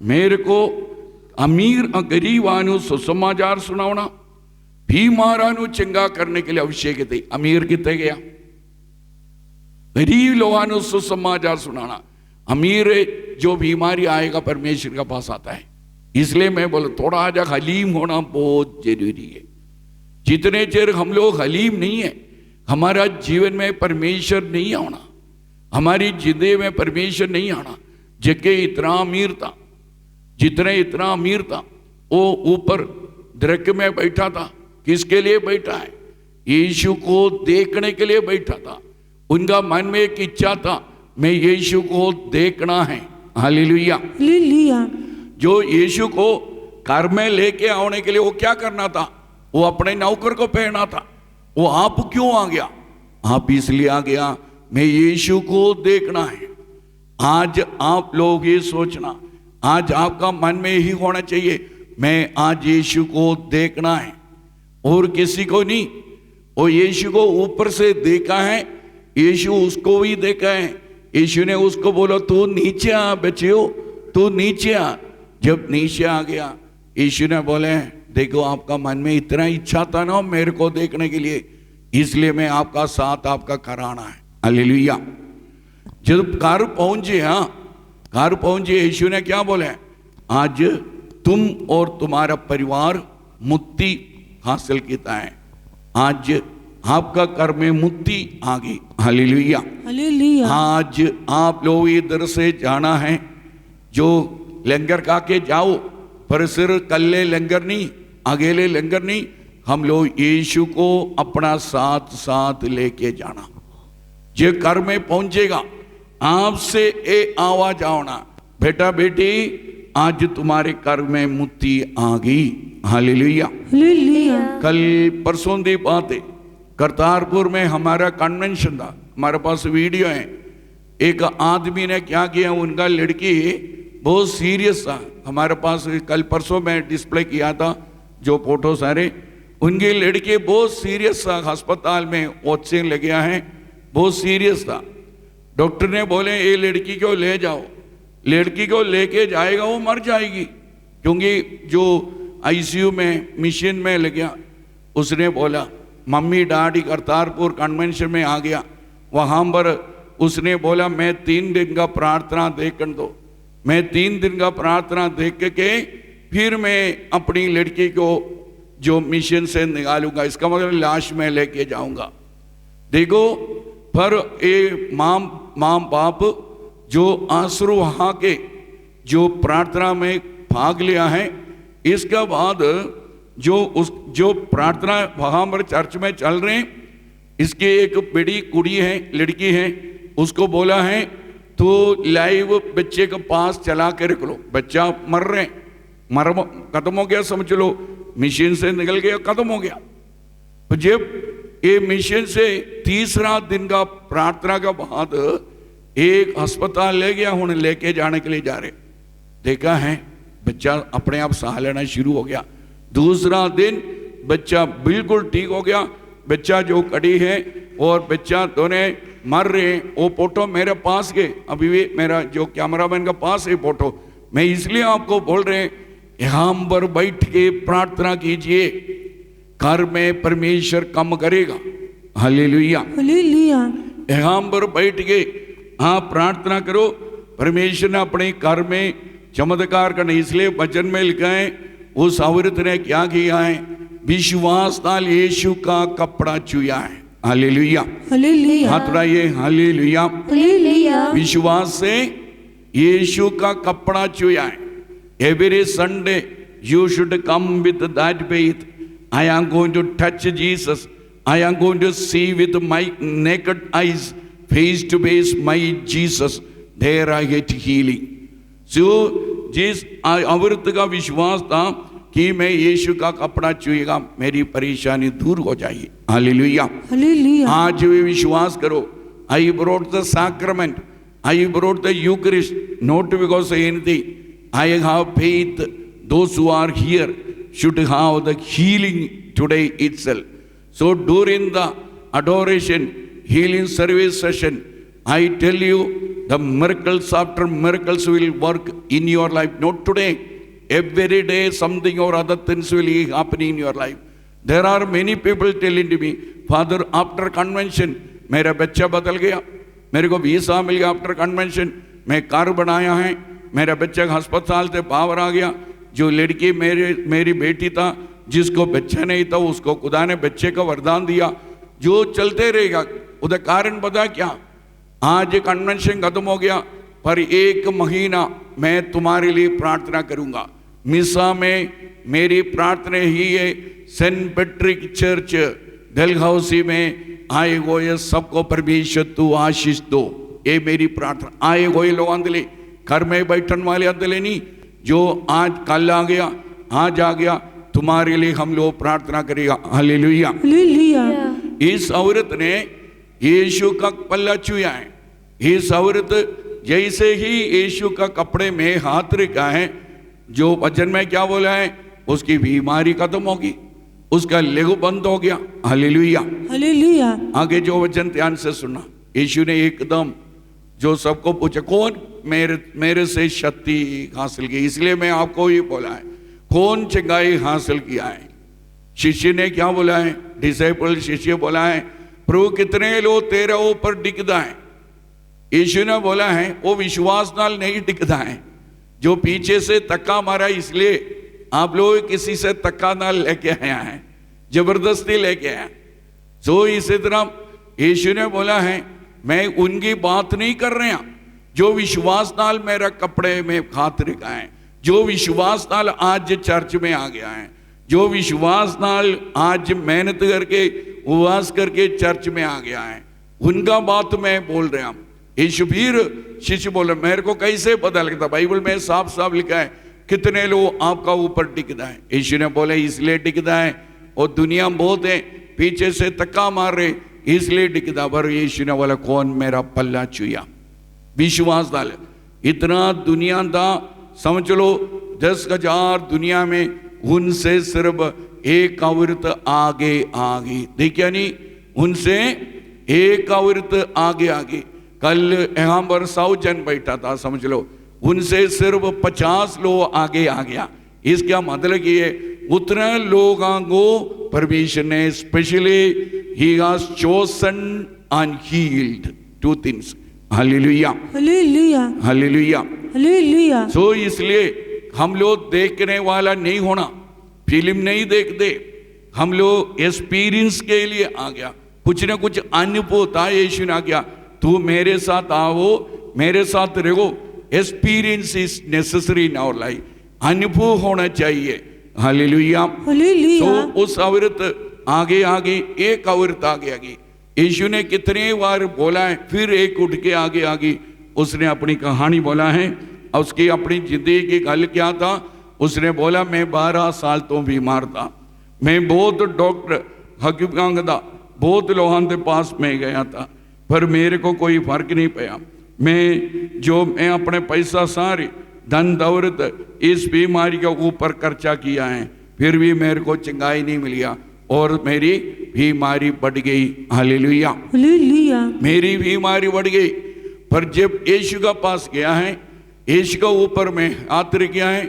मेरे को अमीर गरीबानु सुसमाचार सुनावना, बीमारानु चंगा करने के लिए अभिषेक थे। अमीर कितने गया, गरीब लोगानु सुसमाचार सुनाना। अमीर जो बीमारी आएगा परमेश्वर के पास आता है। इसलिए मैं बोला थोड़ा आज हलीम होना बहुत जरूरी है। जितने चेर हम लोग हलीम नहीं है, हमारा जीवन में परमेश्वर नहीं आना, हमारी जिंदगी में परमेश्वर नहीं आना। जबकि इतना अमीर था, जितने इतना अमीर था, वो ऊपर दरख्त में बैठा था। किसके लिए बैठा है, यीशु को देखने के लिए बैठा था। उनका मन में एक इच्छा था, मैं यीशु को देखना है। Hallelujah, hallelujah. जो यीशु को घर में लेके आने के लिए वो क्या करना था? वो अपने नौकर को पहना था। वो आप क्यों आ गया? आप इसलिए आ गया, मैं यीशु को देखना है। आज आप लोग ये सोचना, आज आपका मन में यही होना चाहिए, मैं आज यीशु को देखना है, और किसी को नहीं। वो यीशु को ऊपर से देखा है, यीशु उसको भी देखा है। यीशु ने उसको बोला, तू नीचे आ बच्चियों, तू नीचे आ। जब नीचे आ गया, यीशु ने बोले, देखो आपका मन में इतना इच्छा था ना मेरे को देखने के लिए, इसलिए मैं आपका साथ आपका कराना है। हालेलुया। जब घर पहुंचे, घर पहुंचे, यीशु ने क्या बोले, आज तुम और तुम्हारा परिवार मुक्ति हासिल किया है। आज आपका घर में मुक्ति आ गई। हालेलुया। हालेलुया। आज आप लोग इधर से जाना है, जो लंगर खा के जाओ, पर सिर्फ कल्ले लंगर नहीं, अकेले लंगर नहीं, हम लोग यीशु को अपना साथ साथ लेके जाना। जे घर में पहुंचेगा, आपसे ए आवाज आना, बेटा बेटी आज तुम्हारे घर में मुक्ति आ गई। हालेलुया। हालेलुया। कल परसों की बात है, करतारपुर में हमारा कन्वेंशन था, हमारे पास वीडियो है। एक आदमी ने क्या किया, उनका लड़की बहुत सीरियस था, हमारे पास कल परसों में डिस्प्ले किया था जो फोटो सारे। उनकी लड़की बहुत सीरियस था, अस्पताल में ऑक्सीजन लग गया है, बहुत सीरियस था। डॉक्टर ने बोले ये लड़की को ले जाओ। लड़की को लेके जाएगा वो मर जाएगी, क्योंकि जो आईसीयू में मशीन में लग गया। उसने बोला, मम्मी डैडी करतारपुर कन्वेंशन में आ गया, वहाँ पर उसने बोला मैं 3 दिन का प्रार्थना देख दो, मैं 3 दिन का प्रार्थना देख के फिर मैं अपनी लड़की को जो मिशन से निकालूंगा, इसका मतलब लाश में लेके जाऊंगा। देखो, पर ये माँ बाप जो आंसू वहाँ के जो प्रार्थना में भाग लिया है, इसके बाद जो प्रार्थना वहाँ पर चर्च में चल रहे हैं, इसकी एक बड़ी कुड़ी है, लड़की है, उसको बोला है तो लाइव बच्चे के पास चला के रख लो, बच्चा मर रहे, खत्म हो गया, समझ लो मिशन से निकल गया, खत्म हो गया। तो जब ये मिशन से 3रा दिन का प्रार्थना का बाद एक अस्पताल ले गया, हूँ लेके जाने के लिए जा रहे, देखा है बच्चा अपने आप साह लेना शुरू हो गया। 2रा दिन बच्चा बिल्कुल ठीक हो गया। बच्चा जो कड़ी है और बच्चा दोनों मर रहे हैं, वो फोटो मेरे पास के अभी भी मेरा जो कैमरामैन का पास है फोटो। मैं इसलिए आपको बोल रहे हैं, यहाँ पर बैठ के प्रार्थना कीजिए, घर में परमेश्वर कम करेगा। हालेलुया। हालेलुया। यहाँ पर बैठ के आप प्रार्थना करो, परमेश्वर ने अपने घर में चमत्कार करना। इसलिए वचन में लिखा है, उस औरत ने क्या किया है, विश्वास नाल यीशु का कपड़ा छुया है। हालेलुया। हालेलुया। हाथ उठाइए, हालेलुया। हालेलुया। विश्वास से यीशु का कपड़ा छुया है। Every Sunday you should come with that faith, I am going to touch Jesus, I am going to see with my naked eyes, face to face my Jesus, there I get healing. जो जिस औरत का विश्वास था कि मैं यीशु का कपड़ा छुएगा, मेरी परेशानी दूर हो जाएगी। हालेलुया। हालेलुया। आज भी विश्वास करो। I brought the sacrament, I brought the eucharist, not because anything, I have faith, those who are here should have the healing today itself. So during the adoration healing service session, I tell you, the miracles after miracles will work in your life. Not today, every day something or other things will happen in your life. There are many people telling to me, Father, after convention मेरा बच्चा बदल गया, मेरे को visa मिल गया after convention, मैं car बनाया है, मेरा बच्चा अस्पताल से बाहर आ गया। जो लड़की मेरी बेटी था, जिसको बच्चा नहीं था, उसको खुदा ने बच्चे का वरदान दिया। जो चलते रहेगा, उसका कारण पता क्या, आज कन्वेंशन खत्म हो गया, पर 1 महीना मैं तुम्हारे लिए प्रार्थना करूंगा। मिसा में मेरी प्रार्थना ही है, सेंट पैट्रिक चर्च डलहौसी में आए हुए सबको परमेश्वर तू आशीष दो, ये मेरी प्रार्थना। आए हुए लोग अंदले, घर में बैठन वाले अंदले नहीं, जो आज कल आ गया, आज आ गया, तुम्हारे लिए हम लोग प्रार्थना करेगा। हालेलुया। हालेलुया। इस औरत ने यीशु का पल्ला छुआ है। इस औरत जैसे ही यीशु का कपड़े में हाथ रखा है, जो वचन में क्या बोला है, उसकी बीमारी खत्म होगी, उसका लेगू बंद हो गया। हालेलुया। हालेलुया। आगे जो वचन ध्यान से सुना, यीशु ने एकदम जो सबको पूछा, कौन मेरे से शक्ति हासिल की, इसलिए मैं आपको ही बोला है, कौन चंगाई हासिल किया है। शिष्य ने क्या बोला है, डिसाइपल शिष्य बोला है, प्रभु कितने लोग तेरे ऊपर टिकदा है। यीशु ने बोला है, वो विश्वास नाल नहीं टिकता है, जो पीछे से धक्का मारा, इसलिए आप लोग किसी से धक्का नाल लेके आया है, जबरदस्ती लेके आया। तो इसी तरह यीशु ने बोला है, मैं उनकी बात नहीं कर रहा जो विश्वास नाल मेरा कपड़े में हाथ रखा है, जो विश्वास नाल आज चर्च में आ गया है, जो विश्वास नाल आज मेहनत करके उपवास करके चर्च में आ गया है, उनका बात मैं बोल रहा हूं। यीशु फिर शिष्य बोले, मेरे को कैसे पता लगता, बाइबल में साफ साफ लिखा है कितने लोग आपका ऊपर टिकता है। यीशु ने बोले, इसलिए टिकता है, और दुनिया बहुत है पीछे से धक्का मार रहे, इसलिए टिकता। पर यीशु ने बोला, कौन मेरा पल्ला छुआ, विश्वास डाले। इतना दुनिया था, समझ लो 10,000 दुनिया में, उनसे सिर्फ एक औरत आगे आ गई। देखिए नहीं, उनसे एक औरत आगे आ गई। कल यहाँ पर 100 जन बैठा था, समझ लो उनसे सिर्फ 50 लोग आगे आ गया। इसका मतलब ये उतने लोगों को परमेश्वर ने स्पेशली ही has chosen and healed 2 things. Hallelujah. Hallelujah. Hallelujah. Hallelujah. So इसलिए हम लोग देखने वाला नहीं होना, फिल्म नहीं देखते, हम लोग एक्सपीरियंस के लिए आ गया, कुछ ना कुछ अनुभव था। यीशु ने आ गया, तू मेरे साथ आओ, मेरे साथ रहो। Experience is necessary in our life, अनुभव होना चाहिए। हालेलुया। हालेलुया। तो उस औरत आगे आगे, एक औरत आगे आगे, यीशु ने कितने बार बोला है, फिर एक उठ के आगे आगे उसने अपनी कहानी बोला है। और उसकी अपनी जिंदगी की गल क्या था, उसने बोला, मैं 12 साल तो बीमार था, मैं बहुत डॉक्टर हकीम था, बहुत लोगों के पास में गया था, पर मेरे को कोई फर्क नहीं पाया। मैं अपने पैसा सारे धन दौलत इस बीमारी के ऊपर खर्चा किया है, फिर भी मेरे को चंगाई नहीं मिलिया और मेरी बीमारी बढ़ गई। हालेलुया। हालेलुया। मेरी बीमारी बढ़ गई। पर जब यीशु के पास गया है, यीशु के ऊपर में हाथ रख गया है,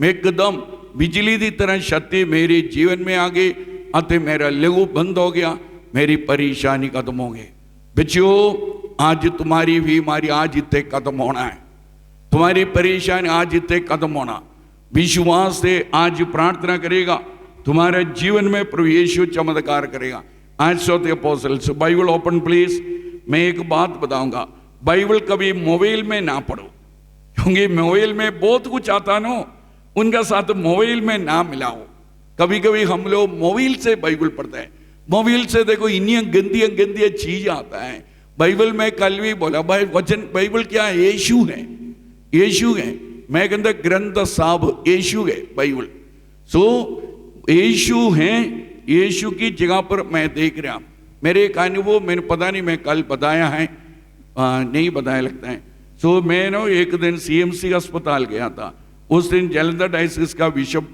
मैं एकदम बिजली की तरह शक्ति मेरे जीवन में आ गई, अते मेरा लहू बंद हो गया, मेरी परेशानी खत्म हो गई। बच्चों, आज तुम्हारी बीमारी आज इतने खत्म होना है, तुम्हारी परेशानी आज इतने खत्म होना। विश्वास से आज प्रार्थना करेगा, तुम्हारे जीवन में प्रभु यीशु चमत्कार करेगा। Acts of the apostles, Bible open please. मैं एक बात बताऊंगा, बाइबल कभी मोबाइल में ना पढ़ो, क्योंकि मोबाइल में बहुत कुछ आता ना, उनका साथ मोबाइल में ना मिलाओ। कभी कभी हम लोग मोबाइल से बाइबल पढ़ते हैं, मोबाइल से देखो इन्हीं गंदी गंदी चीज आता है। बाइबल में कल भी बोला, वचन बाइबल क्या है, यीशु है, यीशु है। मैं कहता ग्रंथ साहब यीशु है बाइबल। सो यीशु है, यीशु की जगह पर मैं देख रहा, मेरे एक अनुभव, मैंने पता नहीं मैं कल बताया है नहीं बताया लगता है। सो मैं ना एक दिन CMC अस्पताल गया था। उस दिन जलंधर डायसिस का बिशप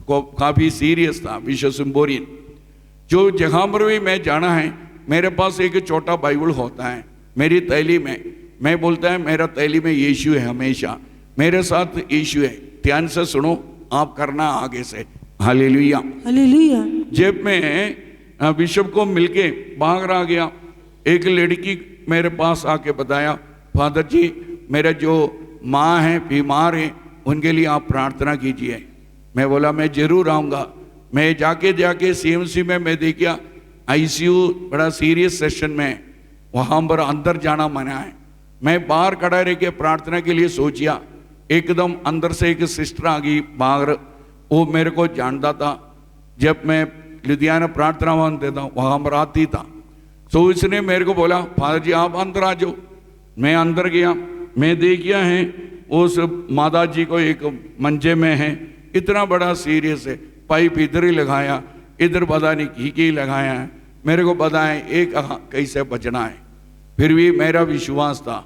को काफ़ी सीरियस था, बिशप सिम्बोरियन। जो जहाँ पर भी मैं जाना है, मेरे पास एक छोटा बाइबल होता है मेरी थैली में। मैं बोलता है मेरा थैली में यीशु है, हमेशा मेरे साथ यीशु है। ध्यान से सुनो, आप करना आगे से। हालेलुया। हालेलुया। जब मैं बिशप को मिलके बाहर आ गया, एक लड़की मेरे पास आके बताया, फादर जी मेरा जो माँ है बीमार है, उनके लिए आप प्रार्थना कीजिए। मैं बोला मैं जरूर आऊँगा। मैं जाके CMC में मैं देखा ICU बड़ा सीरियस सेशन में, वहाँ पर अंदर जाना मना है। मैं बाहर खड़ा रह के प्रार्थना के लिए सोचिया, एकदम अंदर से एक सिस्टर आ गई बाहर, वो मेरे को जानता था। जब मैं लुधियाना प्रार्थना भवन देता वहाँ पर आती था, तो उसने मेरे को बोला, फादर जी आप अंदर आ जाओ। मैं अंदर गया, मैं देखिया है उस माता जी को एक मंजे में है, इतना बड़ा सीरियस है, पाइप इधर ही लगाया, इधर पता नहीं की लगाया है, मेरे को पता है एक कैसे बचना है। फिर भी मेरा विश्वास था,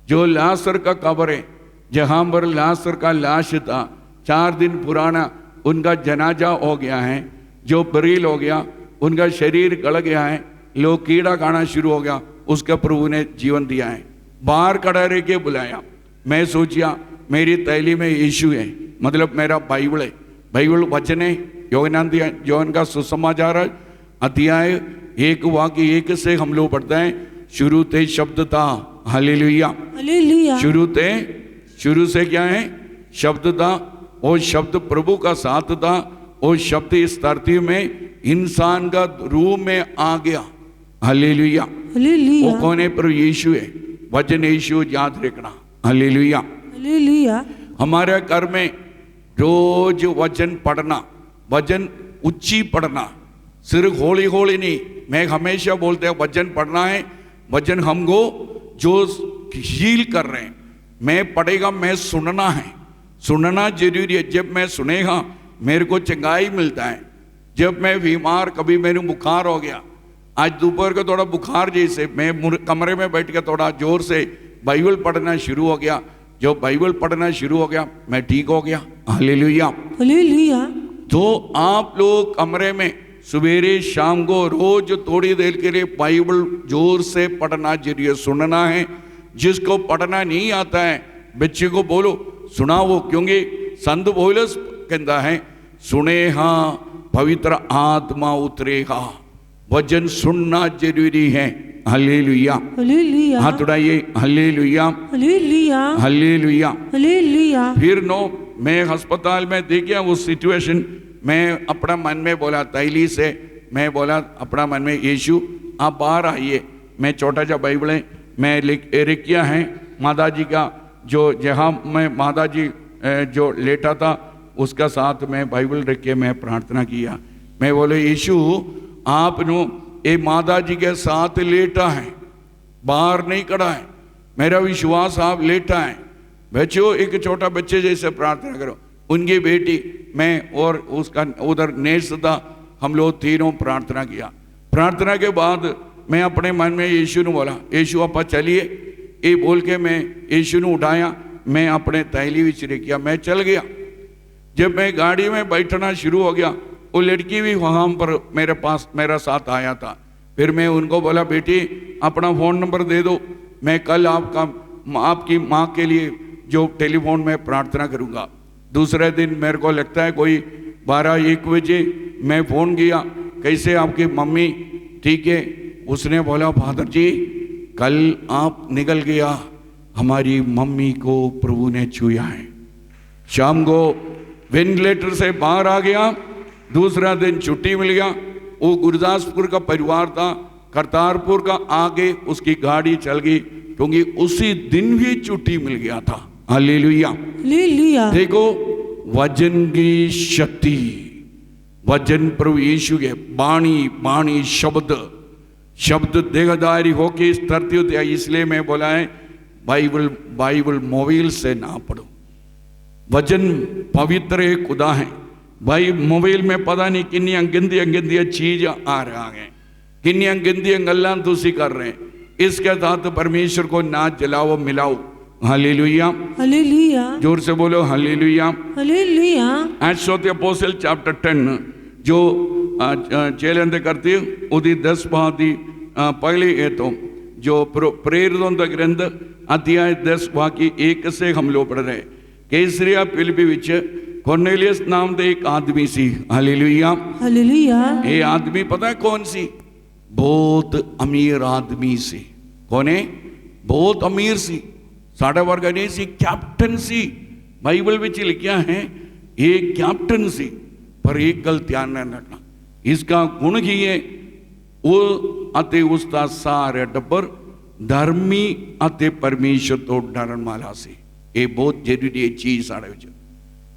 जो लासर का कब्र है जहाँ पर लासर का लाश था, 4 दिन पुराना, उनका जनाजा हो गया है, जो बरील हो गया, उनका शरीर गल गया है, लोग कीड़ा खाना शुरू हो गया, उसका प्रभु ने जीवन दिया है। बाहर खड़ा रह के बुलाया, मैं सोचिया मेरी तैली में यीशु है, मतलब मेरा बाइबल है, बाइबल वचन है, योहन का सुसमाचार अध्याय 1 वाक्य 1 से हम लोग पढ़ते हैं, शुरू ते शब्द था, हालेलुया, हालेलुया, शुरू से क्या है, शब्द था, वो शब्द प्रभु का साथ था, वो शब्द इस धरती में इंसान का रूप में आ गया, हालेलुया, हालेलुया, वो कौन है, प्रभु यीशु है, वचन यीशु याद रखना, हालेलुया, हालेलुया। हमारे घर में रोज वचन पढ़ना, वचन उच्ची पढ़ना, सिर्फ होली होली नहीं, मैं हमेशा बोलते हैं वचन पढ़ना है, वचन हमको जो हील कर रहे हैं, मैं पढ़ेगा, मैं सुनना है, सुनना जरूरी है। जब मैं सुनेगा मेरे को चंगाई मिलता है। जब मैं बीमार, कभी मेरे बुखार हो गया, आज दोपहर को थोड़ा बुखार जैसे, मैं कमरे में बैठ के थोड़ा जोर से बाइबल पढ़ना शुरू हो गया, जो बाइबल पढ़ना शुरू हो गया मैं ठीक हो गया, हालेलुया, हालेलुया। तो आप लोग कमरे में सवेरे शाम को रोज थोड़ी देर के लिए बाइबल जोर से पढ़ना जरूरी, सुनना है। जिसको पढ़ना नहीं आता है बच्चे को बोलो सुनाओ, क्योंकि संत पौलुस कहता है सुने हाँ पवित्र आत्मा उतरेगा, वचन सुनना जरूरी है, हालेलुया, हालेलुया, हाथ उठाइए, हालेलुया, हालेलुया, हालेलुया, हालेलुया। फिर मैं अस्पताल में देख गया वो सिचुएशन, मैं अपना मन में बोला, तैली से मैं बोला अपना मन में, यीशु आप बाहर आइए, मैं छोटा सा बाइबल है, मैं लिख किया है माता जी का, जो जहाँ मैं माता जी जो लेटा था उसका साथ में बाइबल रख के मैं प्रार्थना किया। मैं बोले यीशु आप नो ये माता जी के साथ लेटा है, बाहर नहीं खड़ा है, मेरा विश्वास आप लेटा है। बच्चों एक छोटा बच्चे जैसे प्रार्थना करो, उनकी बेटी मैं और उसका उधर नेस था, हम लोग तीनों प्रार्थना किया। प्रार्थना के बाद मैं अपने मन में यीशु ने बोला, यीशु आपा चलिए, ये बोल के मैं यीशु ने उठाया, मैं अपने तैली विच किया, मैं चल गया। जब मैं गाड़ी में बैठना शुरू हो गया, वो लड़की भी वहाँ पर मेरे पास मेरा साथ आया था। फिर मैं उनको बोला बेटी अपना फ़ोन नंबर दे दो, मैं कल आपकी माँ के लिए जो टेलीफोन में प्रार्थना करूँगा। दूसरे दिन मेरे को लगता है कोई 12-1 बजे मैं फ़ोन किया, कैसे आपकी मम्मी ठीक है? उसने बोला फादर जी कल आप निकल गया, हमारी मम्मी को प्रभु ने छुआ है। शाम को वेंटिलेटर से बाहर आ गया, दूसरा दिन छुट्टी मिल गया। वो गुरदासपुर का परिवार था, करतारपुर का आगे उसकी गाड़ी चल गई, क्योंकि उसी दिन भी छुट्टी मिल गया था। Hallelujah, hallelujah. देखो वचन की शक्ति, वचन प्रभु यीशु के बाणी शब्द देहधारी होके इस धरती होती है। इसलिए मैं बोला है बाइबल मोबाइल से ना पढ़ो, वचन पवित्र है, खुदा है। भाई मोबाइल में पता नहीं किन्नियां गंदियां चीज आ रहा है, किन्नियां गंदियां गल्लां तुसी कर रहे हैं। इसके साथ परमेश्वर को ना जलाओ मिलाओ। हालेलुया, हालेलुया, जोर से बोलो hallelujah, hallelujah. Acts of the apostle chapter 10 जो चेलेंद करती है उदी 10 भाती पहले ये तो जो प्रेरितों का ग्रंथ अध्याय 10 वाक्य 1 से हम लोग पढ़ रहे। कैसरिया फिलिप्पी विच कॉर्नेलियस नाम दे एक आदमी सी। Hallelujah, hallelujah. ये आदमी पता है कौन सी? बहुत अमीर आदमी सी। कौन है? बहुत अमीर सी, साढ़ा वर्ग नहीं सी, कैप्टन सी। बाइबल विच लिखा है ये कैप्टन सी। पर एक गल ध्यान रखना, इसका गुण ही है वो अते उसका सारे टब्बर धर्मी अते परमेश्वर तो डरन वाला सी। ये बहुत जरूरी है चीज साढ़े विच।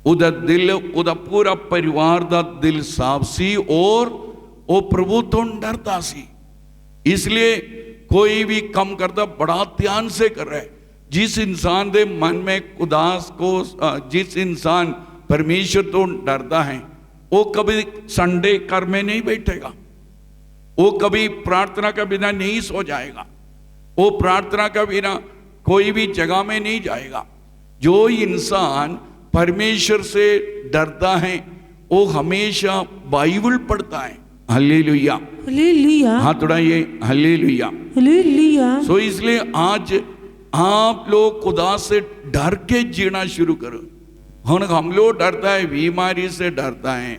उदा दिल, उदा पूरा परिवार दा दिल साफ सी और वो प्रभु तो डरता सी। इसलिए कोई भी कम करता बड़ा ध्यान से कर रहा है। जिस इंसान दे मन में उदास को, जिस इंसान परमेश्वर तो डरता है, वो कभी संडे कर में नहीं बैठेगा, वो कभी प्रार्थना के बिना नहीं सो जाएगा, वो प्रार्थना के बिना कोई भी जगह में नहीं जाएगा। जो इंसान परमेश्वर से डरता है वो हमेशा बाइबल पढ़ता है। हालेलुया, हालेलुया, हाथ उठाइए, हालेलुया, हालेलुया। सो इसलिए आज आप लोग खुदा से डर के जीना शुरू करो। हम लोग डरता है, बीमारी से डरता है,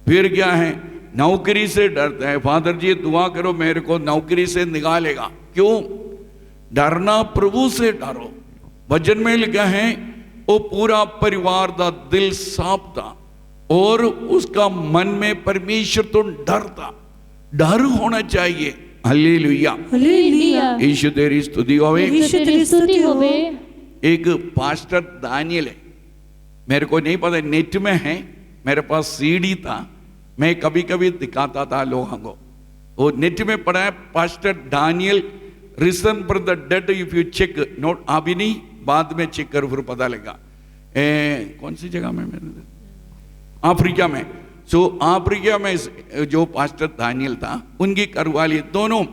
फिर क्या है, नौकरी से डरता है। फादर जी दुआ करो मेरे को नौकरी से निकालेगा। क्यों डरना? प्रभु से डरो। वचन में लिखा है वो पूरा परिवार दा दिल साफ था और उसका मन में परमेश्वर तो डर था। डर होना चाहिए। Hallelujah, hallelujah. यीशु तेरी स्तुति होवे। यीशु तेरी स्तुति होवे। एक पास्टर दानियल है, मेरे को नहीं पता, नेट में है, मेरे पास सीडी था, मैं कभी कभी दिखाता था लोगों को। वो नेट में पढ़ा है, pastor Daniel risen for the dead. If you check, note अभी नहीं, बाद में चेक करो फिर पता लगा। कौन सी जगह में? मैंने अफ्रीका में। सो अफ्रीका में जो पास्टर दानियल था उनकी करवाली दोनों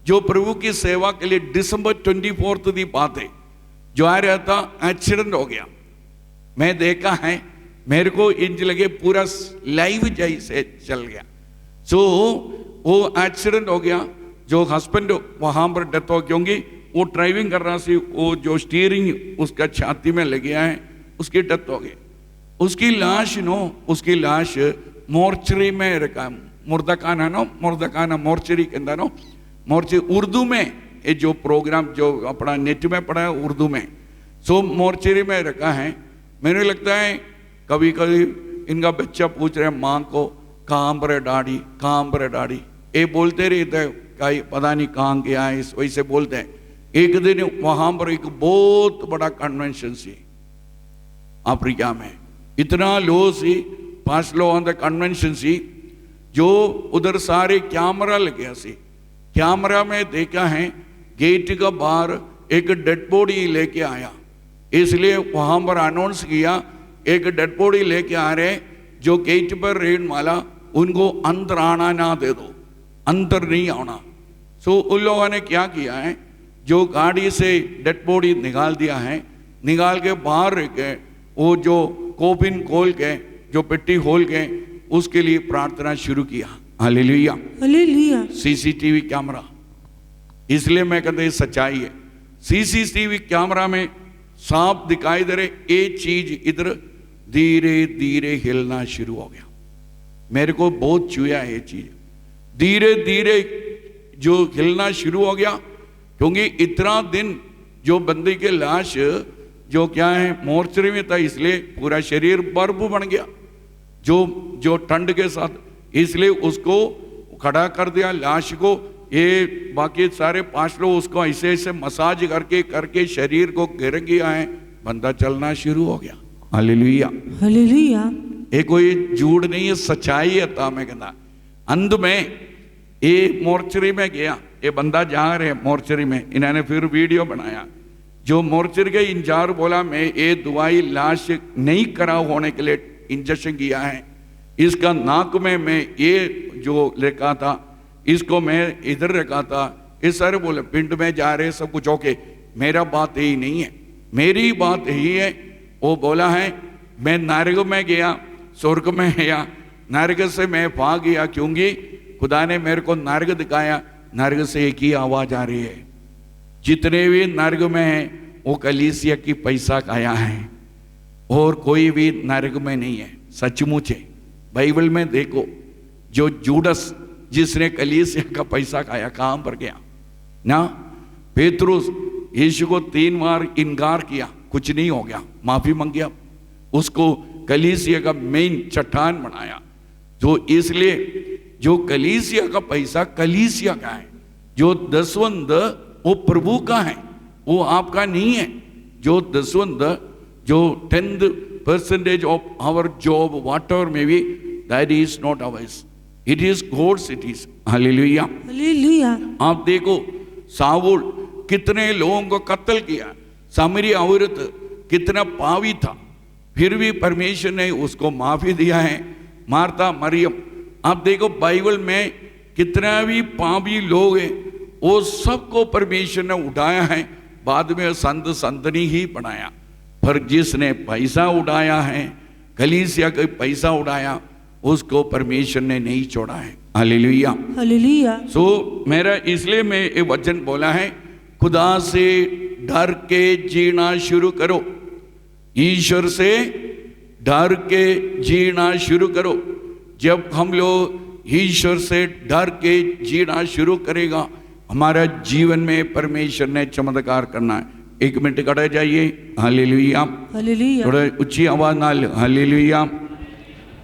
जो प्रभु की सेवा के लिए दिसंबर 24 की बात है, जो आ रहा था, एक्सीडेंट हो गया। मैं देखा है, मेरे को इंज लगे पूरा लाइव जैसे चल गया। सो वो एक्सीडेंट हो गया, जो हस्बैंड वहां पर डेथ हो, क्योंकि वो ड्राइविंग कर रहा सी, वो जो स्टीयरिंग उसका छाती में लग गया है, उसकी डेथ हो गई। उसकी लाश मोर्चरी में रखा, मुर्दाखाना मुर्दाखाना मोर्चरी के अंदर मोर्चरी, उर्दू में ये जो प्रोग्राम जो अपना नेट में पढ़ा है उर्दू में, सो मोर्चरी में रखा है। मैंने लगता है कभी कभी इनका बच्चा पूछ रहे माँ को, कहाँ पर डाड़ी, कहाँ पर डाड़ी, ये बोलते रहते हैं, कहीं पता नहीं कहाँ गया है, इस वैसे बोलते हैं। एक दिन वहां पर एक बहुत बड़ा कन्वेंशन सी अफ्रीका में, इतना लो सी, 5 लोगों का कन्वेंशन सी, जो उधर सारे कैमरा लगे सी। कैमरा में देखा है गेट का बाहर एक डेड बॉडी लेके आया, इसलिए वहां पर अनाउंस किया एक डेड बॉडी लेके आ रहे, जो गेट पर रहने वाला उनको अंदर आना ना दे दो, अंदर नहीं आना। सो उन लोगों ने क्या किया है, जो गाड़ी से डेड बॉडी निकाल दिया है, निकाल के बाहर रख के वो जो कोपिन खोल के, जो पेटी खोल के, उसके लिए प्रार्थना शुरू किया। Hallelujah, hallelujah. सीसीटीवी कैमरा, इसलिए मैं कहते सच्चाई है। सीसीटीवी कैमरा में सांप दिखाई दे रहे, एक चीज इधर धीरे धीरे हिलना शुरू हो गया। मेरे को बहुत छुआ है ये चीज, धीरे धीरे जो हिलना शुरू हो गया, क्योंकि इतना दिन जो बंदे के लाश जो क्या है मोर्चरी में था, इसलिए पूरा शरीर बर्फ बन गया, जो ठंड के साथ, इसलिए उसको खड़ा कर दिया लाश को। ये बाकी सारे 5 लोग उसको ऐसे ऐसे मसाज करके शरीर को गिर गया है, बंदा चलना शुरू हो गया। Hallelujah, hallelujah. ये कोई झूठ नहीं है, सच्चाई है। था मैं कहता अंत में ये मोर्चरी में गया, ये बंदा जा रहे मोर्चरी में, इन्होंने फिर वीडियो बनाया। जो मोर्चरी के इंचार्ज बोला मैं ये दवाई लाश नहीं करा होने के लिए इंजेक्शन किया है, इसका नाक में मैं ये जो रखा था, इसको मैं इधर रखा था, इस सारे बोले पिंड में जा रहे सब कुछ ओके। मेरा बात यही नहीं है, मेरी बात यही है। वो बोला है मैं नरक में गया, स्वर्ग में गया, नरक से मैं भाग गया, क्योंकि खुदा ने मेरे को नरक दिखाया। नरक से एक ही आवाज आ रही है, जितने भी नरक में हैं वो कलीसिया की पैसा खाया है, और कोई भी नरक में नहीं है। सचमुच है, बाइबल में देखो, जो जूडस जिसने कलीसिया का पैसा खाया कहां पर गया ना? पेतरुस यीशु को 3 बार इनकार किया, कुछ नहीं हो गया, माफी मांगी, उसको कलीसिया का मेन चट्टान बनाया। जो इसलिए जो कलीसिया का पैसा कलीसिया का है, जो दसवंध वो प्रभु का है, वो आपका नहीं है। जो दसवंध, जो 10% of our job whatever may be, that is not ours, it is God's, it is. Hallelujah, hallelujah. आप देखो साउल कितने लोगों को कत्ल किया, सामरी औरत कितना पावी था, फिर भी परमेश्वर ने उसको माफ़ी दिया है। मार्था मरियम, आप देखो बाइबल में कितना भी पापी लोग हैं वो सबको परमेश्वर ने उठाया है, बाद में संत संतनी ही बनाया। पर जिसने पैसा उड़ाया है, कलीसिया का पैसा उड़ाया, उसको परमेश्वर ने नहीं छोड़ा है। Hallelujah hallelujah. सो मेरा इसलिए मैं ये वचन बोला है, खुदा से डर के जीना शुरू करो, ईश्वर से डर के जीना शुरू करो। जब हम लोग ईश्वर से डर के जीना शुरू करेगा, हमारा जीवन में परमेश्वर ने चमत्कार करना है। एक मिनट खड़े जाइए। Hallelujah hallelujah. थोड़ा ऊंची आवाज नाल हालेलुया।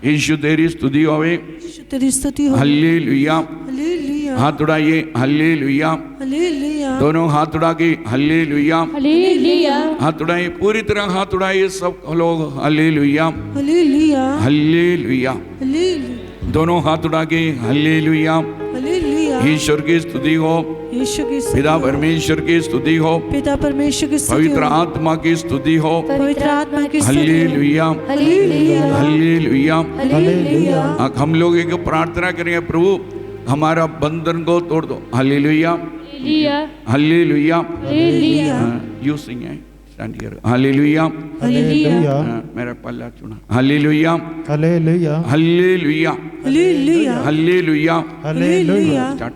यीशु तेरी स्तुति होवे, यीशु तेरी स्तुति हो। हालेलुया। हालेलुया हाथ उड़ाइए, हालेलुया। हालेलुया। दोनों हाथ उड़ा के हालेलुया। हालेलुया। हाथ उड़ाइए, पूरी तरह हाथ उड़ाइए सब लोग। Hallelujah hallelujah hallelujah. हालेलुया दोनों हाथ उड़ा के हालेलुया। हालेलुया। ईश्वर की स्तुति हो, यीशु की स्तुति पिता हो। परमेश्वर की स्तुति हो, पिता परमेश्वर की स्तुति पवित्र हो। आत्मा की स्तुति हो। पवित्र आत्मा की स्तुति हो। Hallelujah hallelujah. हालेलुया। हालेलुया। हम लोग एक प्रार्थना करेंगे, प्रभु हमारा बंधन को तोड़ दो। Hallelujah hallelujah. Hallelujah. Hallelujah. You sing है, स्टैंड हियर। हालेलुया। हालेलुया। मेरा पल्ला चुना। Hallelujah hallelujah hallelujah hallelujah hallelujah. Hallelujah. Start.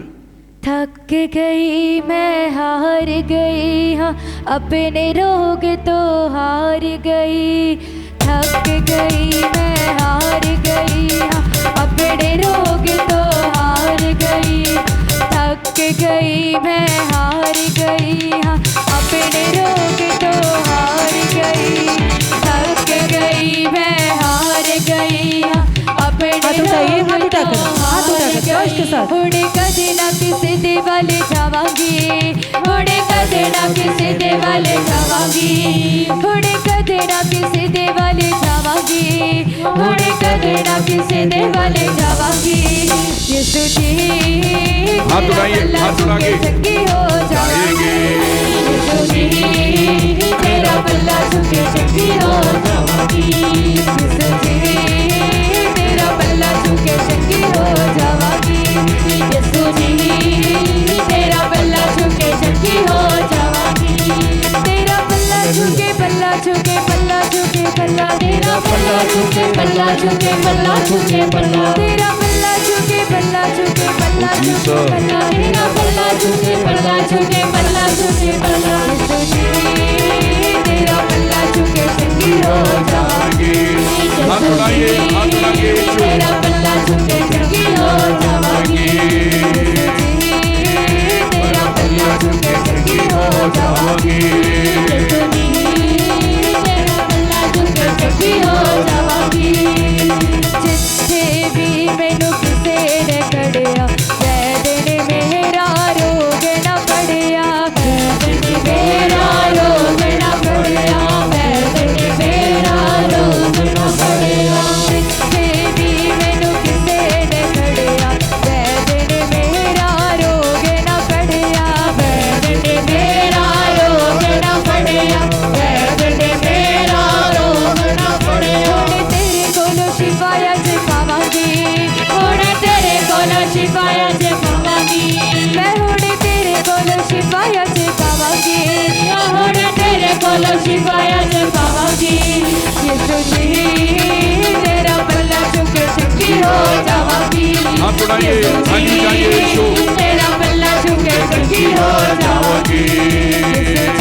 थक गई मैं हार गई, हाँ अपने रोग तो हार गई। थक गई मैं हार गई, हाँ अपने रोग तो हार गई। थक गई मैं हार गई, हाँ अपने रोग तो हार गई। थक गई मैं हार गई, हाँ अपने हाथ उठाइए, हाथ रोग उठाकर, तो हाथ उठाकर, हार जोश के गई। साथ। हुणे कदे ना किसी दे वाले जावांगी, हुणे कदे ना किसी दे वाले जावांगी। हुणे कदे ना किसी दे वाले जावांगी, हुणे कदे ना किसी दे वाले जावांगी। यीशु जी हाथ उठाइए, हाथ उठा के संगी हो जाएंगे। यीशु जी तेरा पल्ला झुके संगी हो जावांगी। यीशु जी तेरा पल्ला झुके संगी हो जावांगी। यीशु जी तेरा पल्ला झुके संगी हो जावांगी। तेरा पल्ला झुके पल्ला झुके पल्ला झुके पल्ला। तेरा पल्ला झुके पल्ला झुके पल्ला झुके पल्ला। तेरा पल्ला झुके पल्ला झुके पल्ला झुके पल्ला। तेरा पल्ला झुके पल्ला झुके पल्ला झुके पल्ला। यीशु जी तेरा पल्ला झुके संगी हो जावांगी। हाथ उठाइए, हाथ उठा के यीशु। तेरा पल्ला झुके संगी हो जावांगी। तेरा पल्ला झुके संगी हो जावांगी। यीशु जी तेरा पल्ला झुके संगी हो जावांगी। जिथे भी मैनू किसे ने कड़िया, वैदने मेरा रोग ना पड़िया। वैदने मेरा रोग ना पड़िया। वैदने मेरा रोग ना पड़िया। जिथे भी मैनू किसे ने कड़िया, वैदने मेरा रोग ना पड़िया। वैदने मेरा रोग ना पड़िया। वैदने मेरा रोग ना पड़िया। तेरे कोलो शिफाया जे पावांगी, हुणे तेरे कोलो शिफाया जे पावांगी। मैं हुणे तेरे कोलो शिफाया जे पावांगी। हुणे तेरे कोलो शिफाया जे पावांगी। यीशु जी तेरा पल्ला झुके संगी हो जावांगी। हाथ उठाइए, यीशु हाथ उठाइए, जी यीशु। तेरा पल्ला झुके संगी हो जावांगी। यीशु